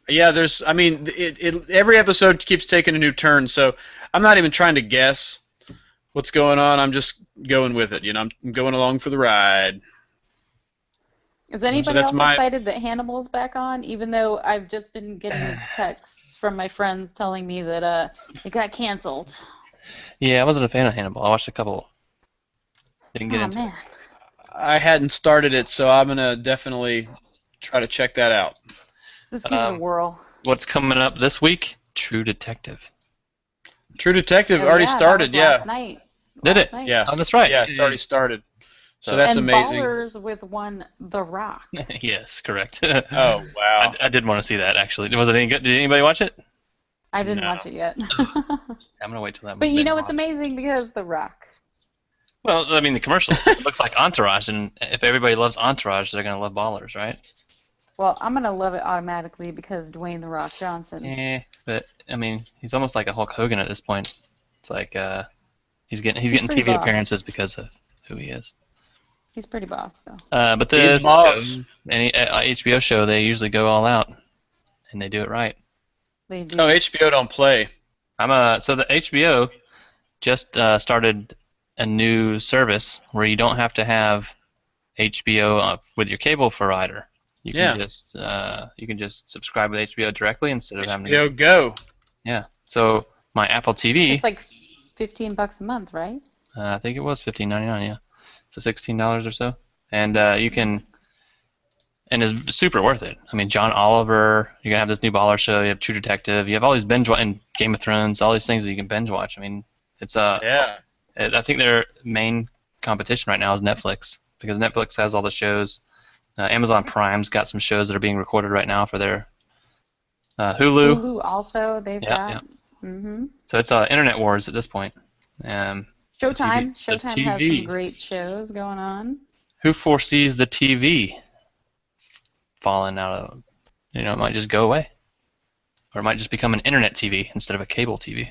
Yeah, every episode keeps taking a new turn, so I'm not even trying to guess what's going on. I'm just going with it. I'm going along for the ride. Is So anybody that's else my. excited that Hannibal's back on? Even though I've just been getting texts from my friends telling me that it got canceled. Yeah, I wasn't a fan of Hannibal. I watched a couple. Didn't get Oh into it. man. I hadn't started it, so I'm gonna definitely try to check that out. Just give it a Um, whirl. What's coming up this week? True Detective. True Detective Oh already yeah, that started. was Yeah, last night. Did Last it? night. yeah, Oh, that's right. yeah. It's already started. So So- that's And amazing. Ballers with one The Rock. Yes, correct. Oh wow. I did want to see that actually. Was it any good? Did anybody watch it? I didn't No. watch it yet. I'm gonna wait till that. But you know it's it's amazing because The Rock. Well, I mean the commercial it looks like Entourage, and if everybody loves Entourage, they're gonna love Ballers, right? Well, I'm gonna love it automatically because Dwayne The Rock Johnson. But I mean he's almost like a Hulk Hogan at this point. It's like he's getting pretty TV boss. appearances because of who he is. He's pretty boss though. But the He's boss. show, any HBO show, they usually go all out, and they do it right. They do. Oh, HBO don't play. So the HBO just started a new service where you don't have to have HBO with your cable provider. You can just subscribe with HBO directly instead of having to. HBO Go. Yeah. So my Apple TV, It's like $15 a month, right? I think it was $15.99. Yeah. So $16 or so, and you can. And it's super worth it. I mean, John Oliver, you're gonna have this new Baller show. You have True Detective. You have all these and Game of Thrones, all these things that you can binge watch. I mean, it's Yeah. I think their main competition right now is Netflix because Netflix has all the shows. Amazon Prime's got some shows that are being recorded right now for their Hulu. Hulu also they've Yeah, got. Mm-hmm. So it's internet wars at this point. Showtime. the Showtime has TV. some great shows going on. Who foresees the TV falling out of? It might just go away, or it might just become an internet TV instead of a cable TV.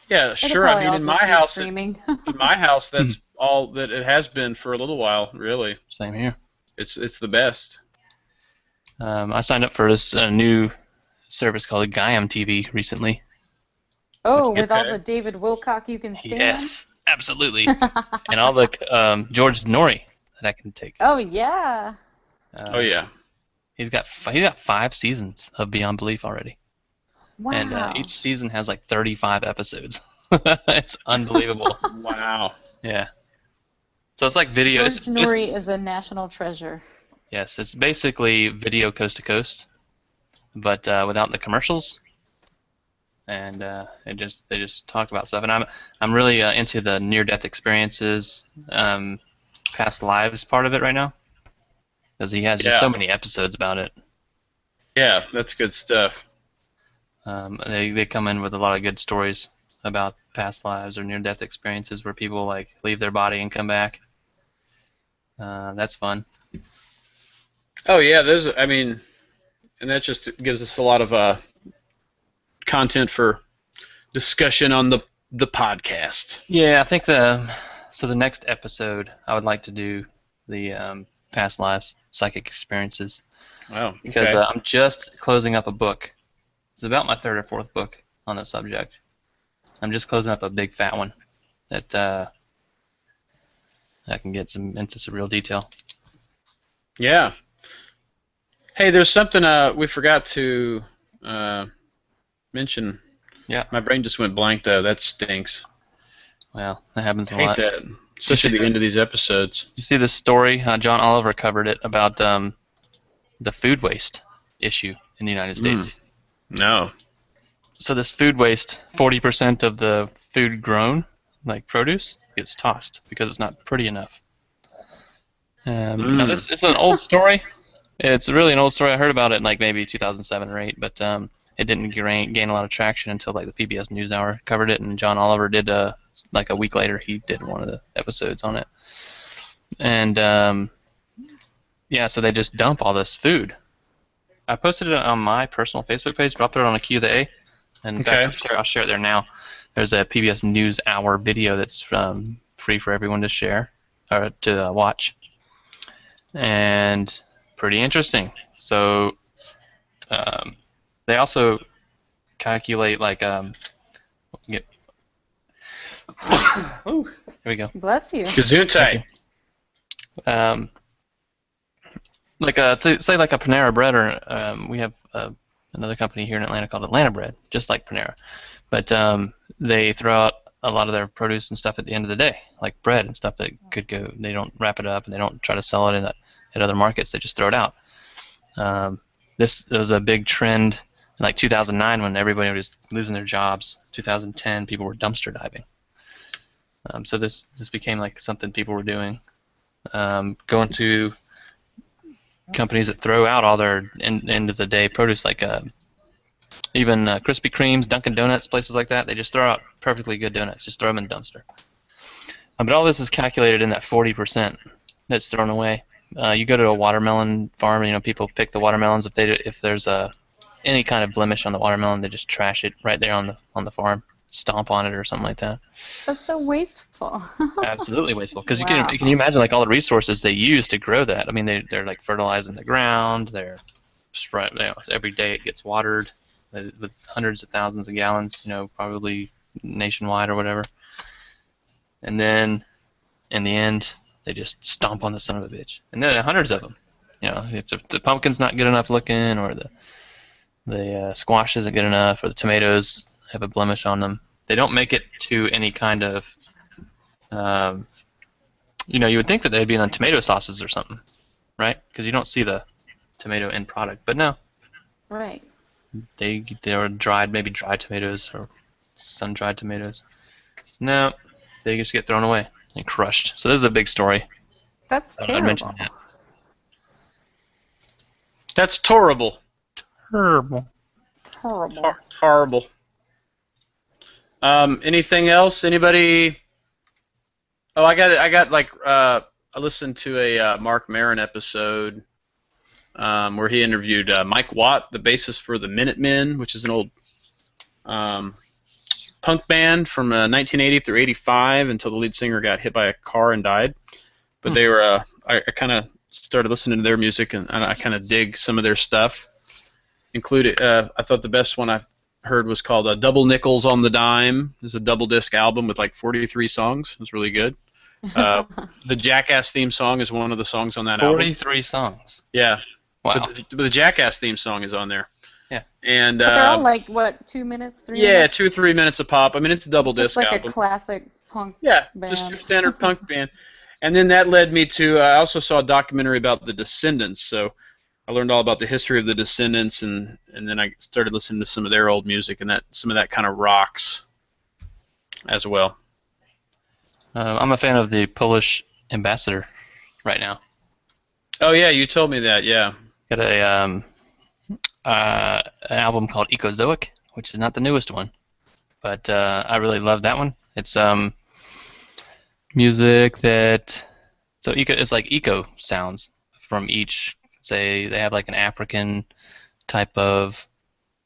Yeah, It'll sure. probably I mean, all in just my be house, streaming. in my house, that's all that it has been for a little while. Really, Same here. it's the best. I signed up for this new service called Gaiam TV recently. Oh, with all Okay. the David Wilcock you can stand? Yes, absolutely. And all the George Nori that I can take. Oh, yeah. Oh yeah. He's got 5 seasons of Beyond Belief already, Wow. and each season has like 35 episodes. It's unbelievable. Wow. Yeah. So it's like video. George Nori is a national treasure. Yes, it's basically video coast to coast, but without the commercials. And they just talk about stuff. And I'm really into the near-death experiences, past lives part of it right now, because he has just so many episodes about it. Yeah, that's good stuff. They come in with a lot of good stories about past lives or near-death experiences where people like leave their body and come back. That's fun. Oh yeah, and that just gives us a lot of content for discussion on the podcast. Yeah, I think the next episode I would like to do the past lives psychic experiences Wow. because okay. I'm just closing up a book. It's about my 3rd or 4th book on the subject. I'm just closing up a big fat one that I can get into some real detail. Yeah. Hey, there's something we forgot to mention. Yeah. My brain just went blank though. That stinks. Well, that happens a I hate lot. that, especially at the end of these episodes. You see this story? John Oliver covered it about the food waste issue in the United States. No. So this food waste, 40% of the food grown, like produce, gets tossed because it's not pretty enough. Now it's an old story. It's really an old story. I heard about it in like maybe 2007 or 8, but it didn't gain a lot of traction until like the PBS NewsHour covered it, and John Oliver did like a week later he did one of the episodes on it. And yeah, so they just dump all this food. I posted it on my personal Facebook page, but I'll put it on a Q of the A. And in fact, I'll share it there now. There's a PBS NewsHour video that's free for everyone to share or to watch, and pretty interesting. So they also calculate like get, ooh, here we go. Bless you. Gesundheit. Like say like a Panera Bread, or we have another company here in Atlanta called Atlanta Bread, just like Panera, but they throw out a lot of their produce and stuff at the end of the day, like bread and stuff that could go. They don't wrap it up and they don't try to sell it at other markets. They just throw it out. This was a big trend in like 2009 when everybody was losing their jobs. 2010, people were dumpster diving. So this became like something people were doing. Going to companies that throw out all their end of the day produce, like even Krispy Kremes, Dunkin' Donuts, places like that. They just throw out perfectly good donuts. Just throw them in the dumpster. But all this is calculated in that 40% that's thrown away. You go to a watermelon farm, and people pick the watermelons. If there's any kind of blemish on the watermelon, they just trash it right there on the farm, stomp on it or something like that. That's so wasteful. Absolutely wasteful. Because Wow. can you imagine like all the resources they use to grow that? I mean, they're like fertilizing the ground. They're every day it gets watered with hundreds of thousands of gallons, probably nationwide or whatever. And then in the end, they just stomp on the son of a bitch. And then hundreds of them. If the pumpkin's not good enough looking, or the squash isn't good enough, or the tomatoes have a blemish on them, they don't make it to any kind of, you would think that they'd be on tomato sauces or something, right? Because you don't see the tomato end product. But no. Right. They were maybe dried tomatoes or sun-dried tomatoes. No, they just get thrown away and crushed. So this is a big story. That's I'd terrible. mention that. That's terrible. Terrible. Horrible. Horrible. Anything else? Anybody? Oh, I listened to a Mark Maron episode where he interviewed Mike Watt, the bassist for the Minutemen, which is an old punk band from 1980 through 85 until the lead singer got hit by a car and died. But they were, I kind of started listening to their music, and I kind of dig some of their stuff. Included, I thought the best one I've heard was called Double Nickels on the Dime. It's a double disc album with like 43 songs. It was really good. The Jackass theme song is one of the songs on that 43 songs. Yeah. Wow. But the Jackass theme song is on there. Yeah. And But they're all like, what, 2 minutes, 3 minutes? yeah, 2 or 3 minutes a pop. I mean, it's a double Just disc like album. a classic punk Yeah, band. just your standard punk band. And then that led me to, I also saw a documentary about the Descendants, so I learned all about the history of the Descendants, and then I started listening to some of their old music, and some of that kind of rocks as well. I'm a fan of the Polish Ambassador right now. Oh yeah, you told me that, yeah. Got an album called Ecozoic, which is not the newest one, but I really love that one. It's music it's like eco sounds from each. Say they have like an African type of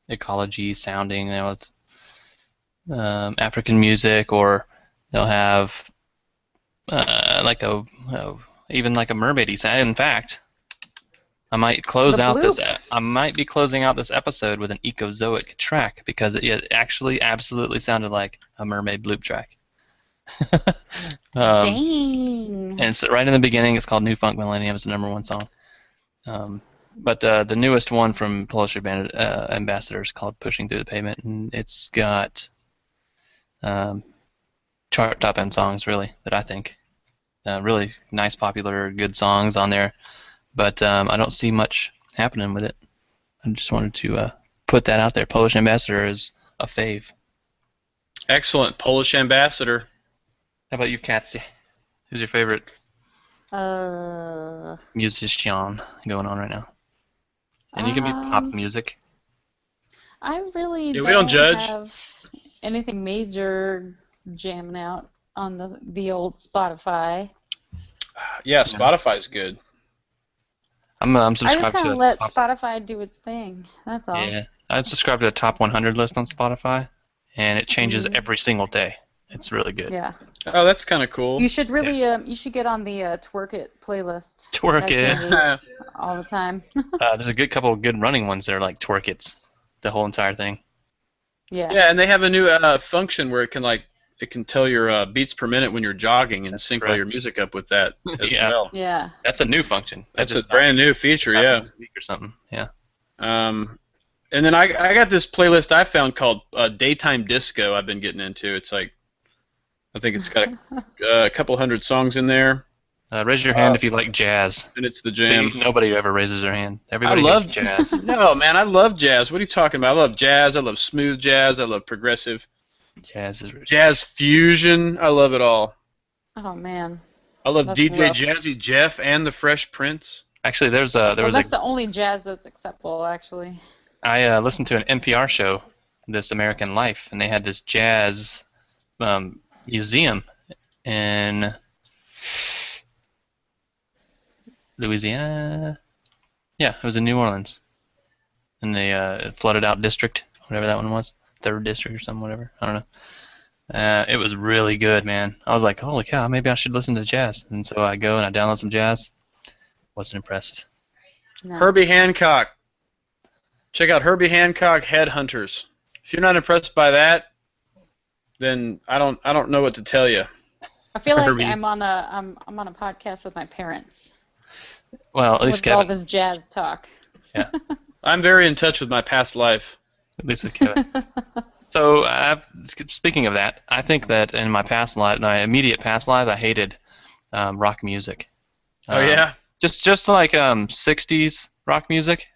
ecology sounding, it's African music, or they'll have even like a mermaidy sound. In fact, I might be closing out this episode with an Ecozoic track, because it actually absolutely sounded like a mermaid bloop track. Dang. And so right in the beginning, it's called New Funk Millennium. It's the #1 song. But the newest one from Polish Ambassador is called Pushing Through the Pavement, and it's got chart top end songs, really, that I think really nice, popular, good songs on there. But I don't see much happening with it. I just wanted to put that out there. Polish Ambassador is a fave. Excellent, Polish Ambassador. How about you, Katzi? Who's your favorite Uh, musician going on right now? And you can be pop music. I really Yeah, we don't judge. have anything major jamming out on the old Spotify. Yeah, Spotify's good. I'm I just subscribed kind to of let top, Spotify do its thing. That's all. yeah. I subscribe to the top 100 list on Spotify, and it changes every single day. It's really good. Yeah. Oh, that's kind of cool. You should really, you should get on the Twerk It playlist. Twerk That It. changes all the time. There's a good couple of good running ones that are like Twerk It's, the whole entire thing. Yeah. Yeah, and they have a new function where it can tell your beats per minute when you're jogging and sync all your correct. music up with that as Yeah. well. Yeah. That's a new function. That That's a just brand new feature, happened yeah. this week or something. Yeah. And then I got this playlist I found called Daytime Disco I've been getting into. It's like, I think it's got a couple hundred songs in there, Raise your hand if you like jazz. and it's the jam. See, nobody ever raises their hand. Everybody love hates jazz. No, man, I love jazz. What are you talking about? I love jazz. I love smooth jazz. I love progressive. Jazz is rich. Jazz fusion. I love it all. Oh man. I love That's DJ rough. Jazzy Jeff and the Fresh Prince. Actually, there Well, was that's the only jazz that's acceptable, actually. I listened to an NPR show, This American Life, and they had this jazz museum in Louisiana. Yeah, it was in New Orleans, in the flooded out district, whatever that one was, 3rd district or something, whatever. I don't know. It was really good, man. I was like, holy cow, maybe I should listen to jazz. And so I go and I download some jazz. Wasn't impressed. No. Herbie Hancock. Check out Herbie Hancock Headhunters. If you're not impressed by that, then I don't know what to tell you. I feel like Herbie. I'm on a podcast with my parents. Well, at least With all Kevin. this jazz talk. Yeah, I'm very in touch with my past life. at least with Kevin. So, speaking of that, I think that in my past life, my immediate past life, I hated rock music. Oh yeah. Just like 60s rock music,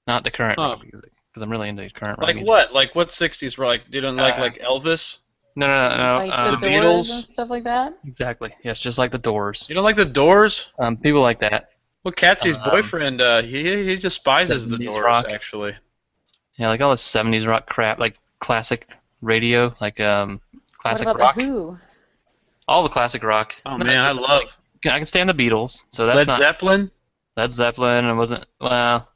not the current Huh. rock music, because I'm really into current rock Like music. what? Like what 60s were like? You don't like Elvis? No. Like the The Doors Beatles? and stuff like that. Exactly. Yes, just like the Doors. You don't like the Doors? People like that. Well, Katzi's Um, boyfriend, he despises the 70s Doors, rock. actually. Yeah, like all the 70s rock crap, like classic radio, like What classic about rock. the Who? All the classic rock. Oh man, I love I can stand the Beatles, so that's Led not Zeppelin. Led Zeppelin. It wasn't well.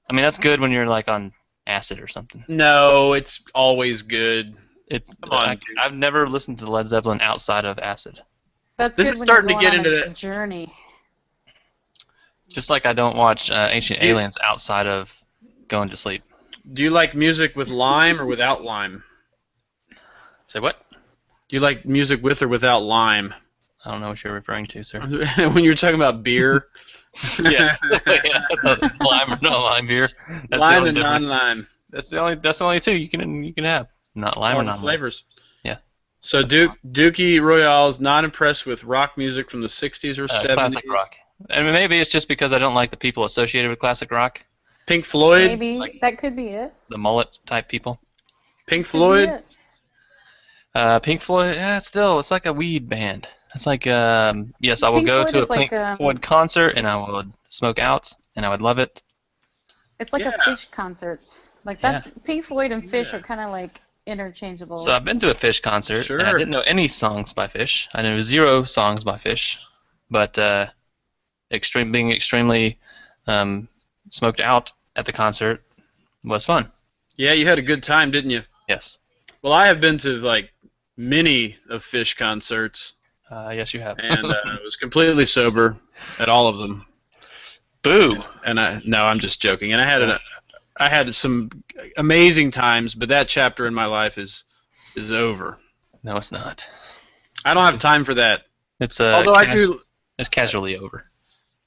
I mean, that's good when you're like on acid or something. No, it's always good. It's Come on, dude. I've never listened to Led Zeppelin outside of acid. That's This good is when starting to you're get going on into a that- journey. Just like I don't watch Ancient Dude. Aliens outside of going to sleep. Do you like music with lime or without lime? Say what? Do you like music with or without lime? I don't know what you're referring to, sir. When you're talking about beer, Yes. Yeah, lime or no lime beer. That's the lime only and difference. non-lime. That's the only two you can have. Not lime or All non the flavors. Yeah. So Dukey Royale is not impressed with rock music from the 60s or 70s. classic rock. I mean, maybe it's just because I don't like the people associated with classic rock, Pink Floyd. Maybe like- that could be it. the mullet type people. Pink Could be Floyd. it. Pink Floyd, it's like a weed band. It's like, yes, I will Pink go Floyd to a is like, Pink Floyd concert and I would smoke out and I would love it. It's like Yeah. a Fish concert. Like that's Pink Floyd and Fish Yeah. are kind of like interchangeable. So I've been to a Fish concert and I Sure. didn't know any songs by Fish. I knew 0 songs by Fish, but being extremely smoked out at the concert was fun. Yeah, you had a good time, didn't you? Yes. Well, I have been to like many of Fish concerts, Yes, you have. and I was completely sober at all of them. Boo. And I'm just joking. And I had some amazing times, but that chapter in my life is over. No, it's not. I don't have time for that. It's Although I do, It's casually over.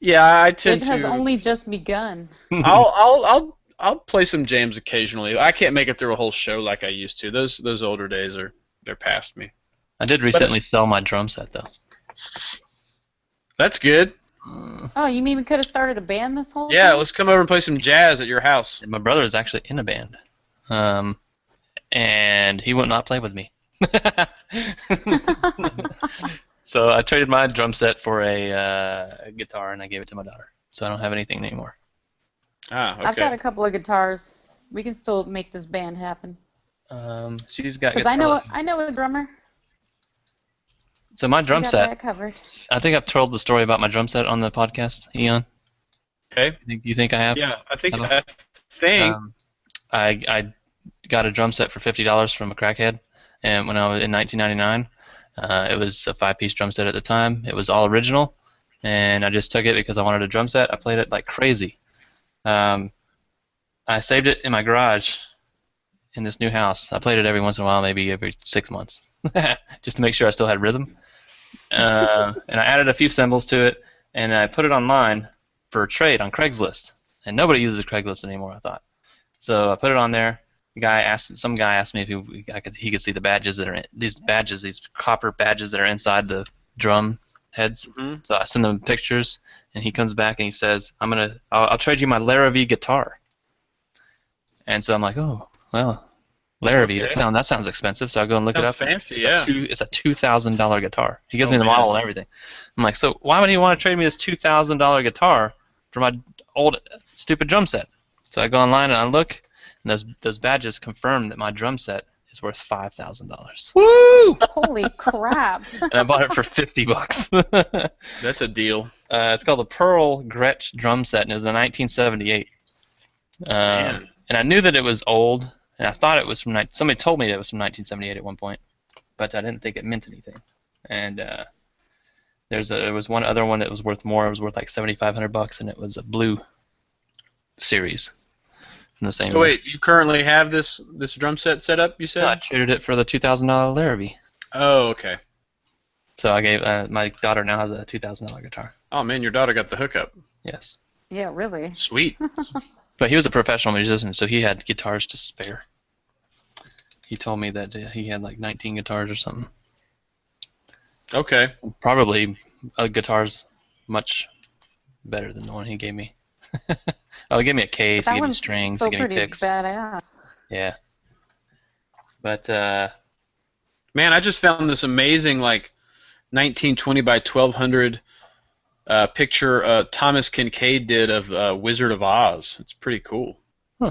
yeah, I tend It has to. only just begun. I'll play some jams occasionally. I can't make it through a whole show like I used to. Those older days they're past me. I did recently sell my drum set though. That's good. Oh, you mean we could have started a band this whole Yeah, time? let's come over and play some jazz at your house. My brother is actually in a band, and he would not play with me. So I traded my drum set for a guitar, and I gave it to my daughter. So I don't have anything anymore. Ah, okay. I've got a couple of guitars. We can still make this band happen. She's got Because guitar I know lessons. I know a drummer. So my We drum got set, that covered. I think I've told the story about my drum set on the podcast, Eon. Okay. You think I have? Yeah, I think Hello? I got a drum set for $50 from a crackhead, and when I was in 1999, It was a 5-piece drum set at the time. It was all original, and I just took it because I wanted a drum set. I played it like crazy. I saved it in my garage in this new house. I played it every once in a while, maybe every 6 months, just to make sure I still had rhythm. And I added a few cymbals to it, and I put it online for a trade on Craigslist. And nobody uses Craigslist anymore, I thought. So I put it on there. Some guy asked me if he could see the badges that are these copper badges that are inside the drum heads. Mm-hmm. So I send him pictures, and he comes back and he says, I'll trade you my Larrivee guitar. And so I'm like, oh, well, Larrivee, Okay. that sounds expensive. So I go and look it up. Fancy, It's a $2,000 guitar. He gives me the model and everything. I'm like, so why would he want to trade me this $2,000 guitar for my old stupid drum set? So I go online and I look, and those badges confirm that my drum set is worth $5,000. Woo! Holy crap. And I bought it for $50. That's a deal. It's called the Pearl Gretsch drum set, and it was in 1978. And I knew that it was old, and I thought it was from somebody told me it was from 1978 at one point, but I didn't think it meant anything. And there was one other one that was worth more. It was worth like $7,500, and it was a blue series from the same. So wait, you currently have this drum set up? You said? No, I traded it for the $2,000 Larrivee. Oh, okay. So I gave my daughter now has a $2,000 guitar. Oh man, your daughter got the hookup. Yes. Yeah, really. Sweet. But he was a professional musician, so he had guitars to spare. He told me that he had like 19 guitars or something. Okay. Probably a guitar's much better than the one he gave me. Oh, he gave me a case, he gave me strings, he gave me picks. Badass. Yeah. But man, I just found this amazing 1920 by 1200 picture Thomas Kincaid did of Wizard of Oz. It's pretty cool. Huh.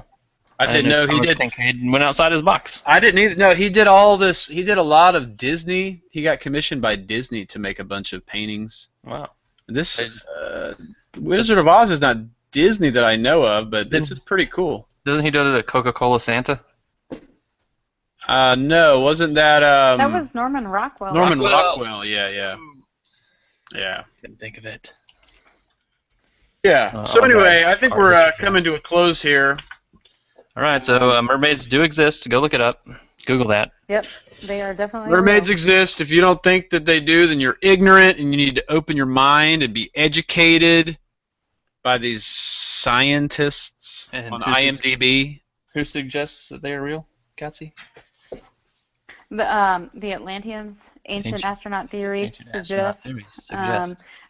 I didn't know he did. Kincaid went outside his box. I didn't either. No, he did all this. He did a lot of Disney. He got commissioned by Disney to make a bunch of paintings. Wow. This Wizard of Oz is not Disney that I know of, but this is pretty cool. Doesn't he do the Coca-Cola Santa? No, wasn't that That was Norman Rockwell. Norman Rockwell? Yeah. Couldn't think of it. Yeah. So anyway, I think we're coming to a close here. All right, so mermaids do exist. Go look it up. Google that. Yep, they are definitely Mermaids real. exist. If you don't think that they do, then you're ignorant, and you need to open your mind and be educated by these scientists And on IMDb. Who suggests that they are real, Katzi? The Atlanteans, ancient astronaut theories suggest.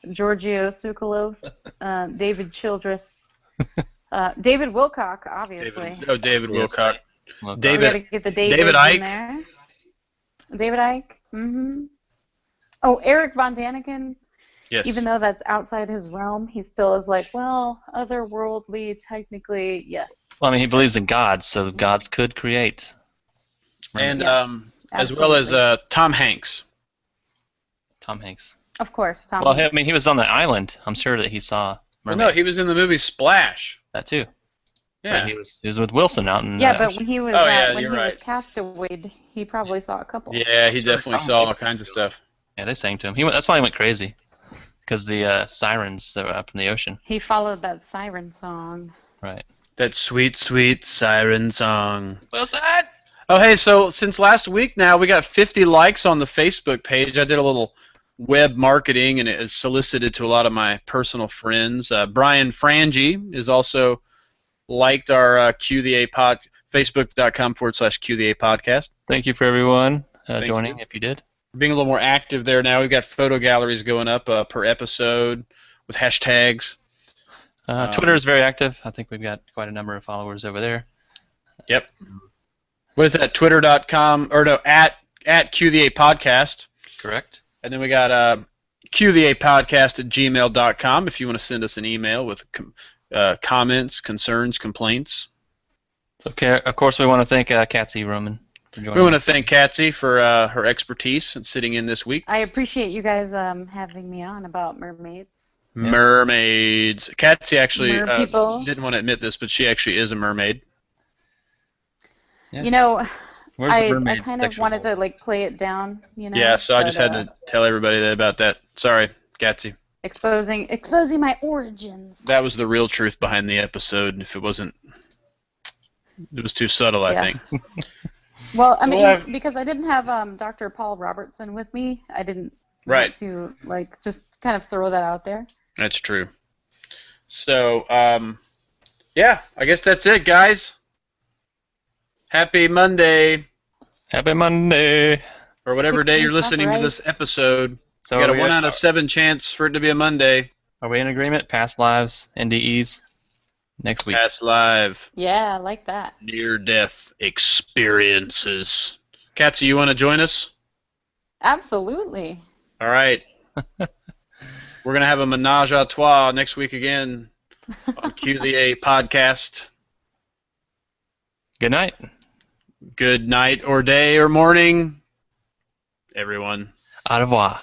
Giorgio Tsoukalos, David Childress, David Wilcock, obviously. David Wilcock. Wilcock. We gotta get the David Icke. in there. David Icke. Mm-hmm. Oh, Eric Von Daniken. Yes. Even though that's outside his realm, he still is like, well, otherworldly, technically, yes. Well, I mean, he believes in gods, so gods could create. And Yes, as well as Tom Hanks. Tom Hanks. Of course, Tom. Well, Hanks. I mean, he was on the island. I'm sure that he saw Well, mermaid. no, he was in the movie Splash. That too. Yeah. But he was with Wilson out in. Yeah, but when he was you're was right. castawayed, he probably saw a couple. Yeah, he Sure, definitely some saw all things. kinds of stuff. Yeah, they sang to him. That's why he went crazy, because the sirens that were up in the ocean. He followed that siren song. Right. That sweet, sweet siren song. Wilson. Oh, hey, so since last week now, we got 50 likes on the Facebook page. I did a little web marketing, and it solicited to a lot of my personal friends. Brian Frangie is also liked our Q the A pod, facebook.com/Q the A podcast. Thank you for everyone Thank joining, you. if you did. Being a little more active there now. We've got photo galleries going up per episode with hashtags. Twitter is very active. I think we've got quite a number of followers over there. Yep. What is that? Twitter.com or no at Q the A podcast. Correct. And then we got qtheapodcast@gmail.com if you want to send us an email with comments, concerns, complaints. So, of course, we want to thank Katzi Roman for joining. We want to thank Katzi for her expertise and sitting in this week. I appreciate you guys having me on about mermaids. Yes. Mermaids. Katzi actually Merpeople. didn't want to admit this, but she actually is a mermaid. Yeah. You know, Where's the I mermaid kind of sexual? wanted to like play it down, Yeah, so I just but, had to tell everybody about that. Sorry, Katzi. exposing my origins. That was the real truth behind the episode. If it wasn't, it was too subtle, I Yeah. think. Well, I So mean, we'll have- because I didn't have Dr. Paul Robertson with me, I didn't Right. want to like just kind of throw that out there. That's true. So, yeah, I guess that's it, guys. Happy Monday, Happy Monday. or whatever day you're Picnic listening to this off episode. So You got a are we, 1 out of 7 chance for it to be a Monday. are we in agreement? Past lives, NDEs, next week. Past live, Yeah, I like that. near-death experiences. Katzi, you want to join us? Absolutely. All right. We're going to have a menage a trois next week again on Q the A podcast. Good night. Good night or day or morning, everyone. Au revoir.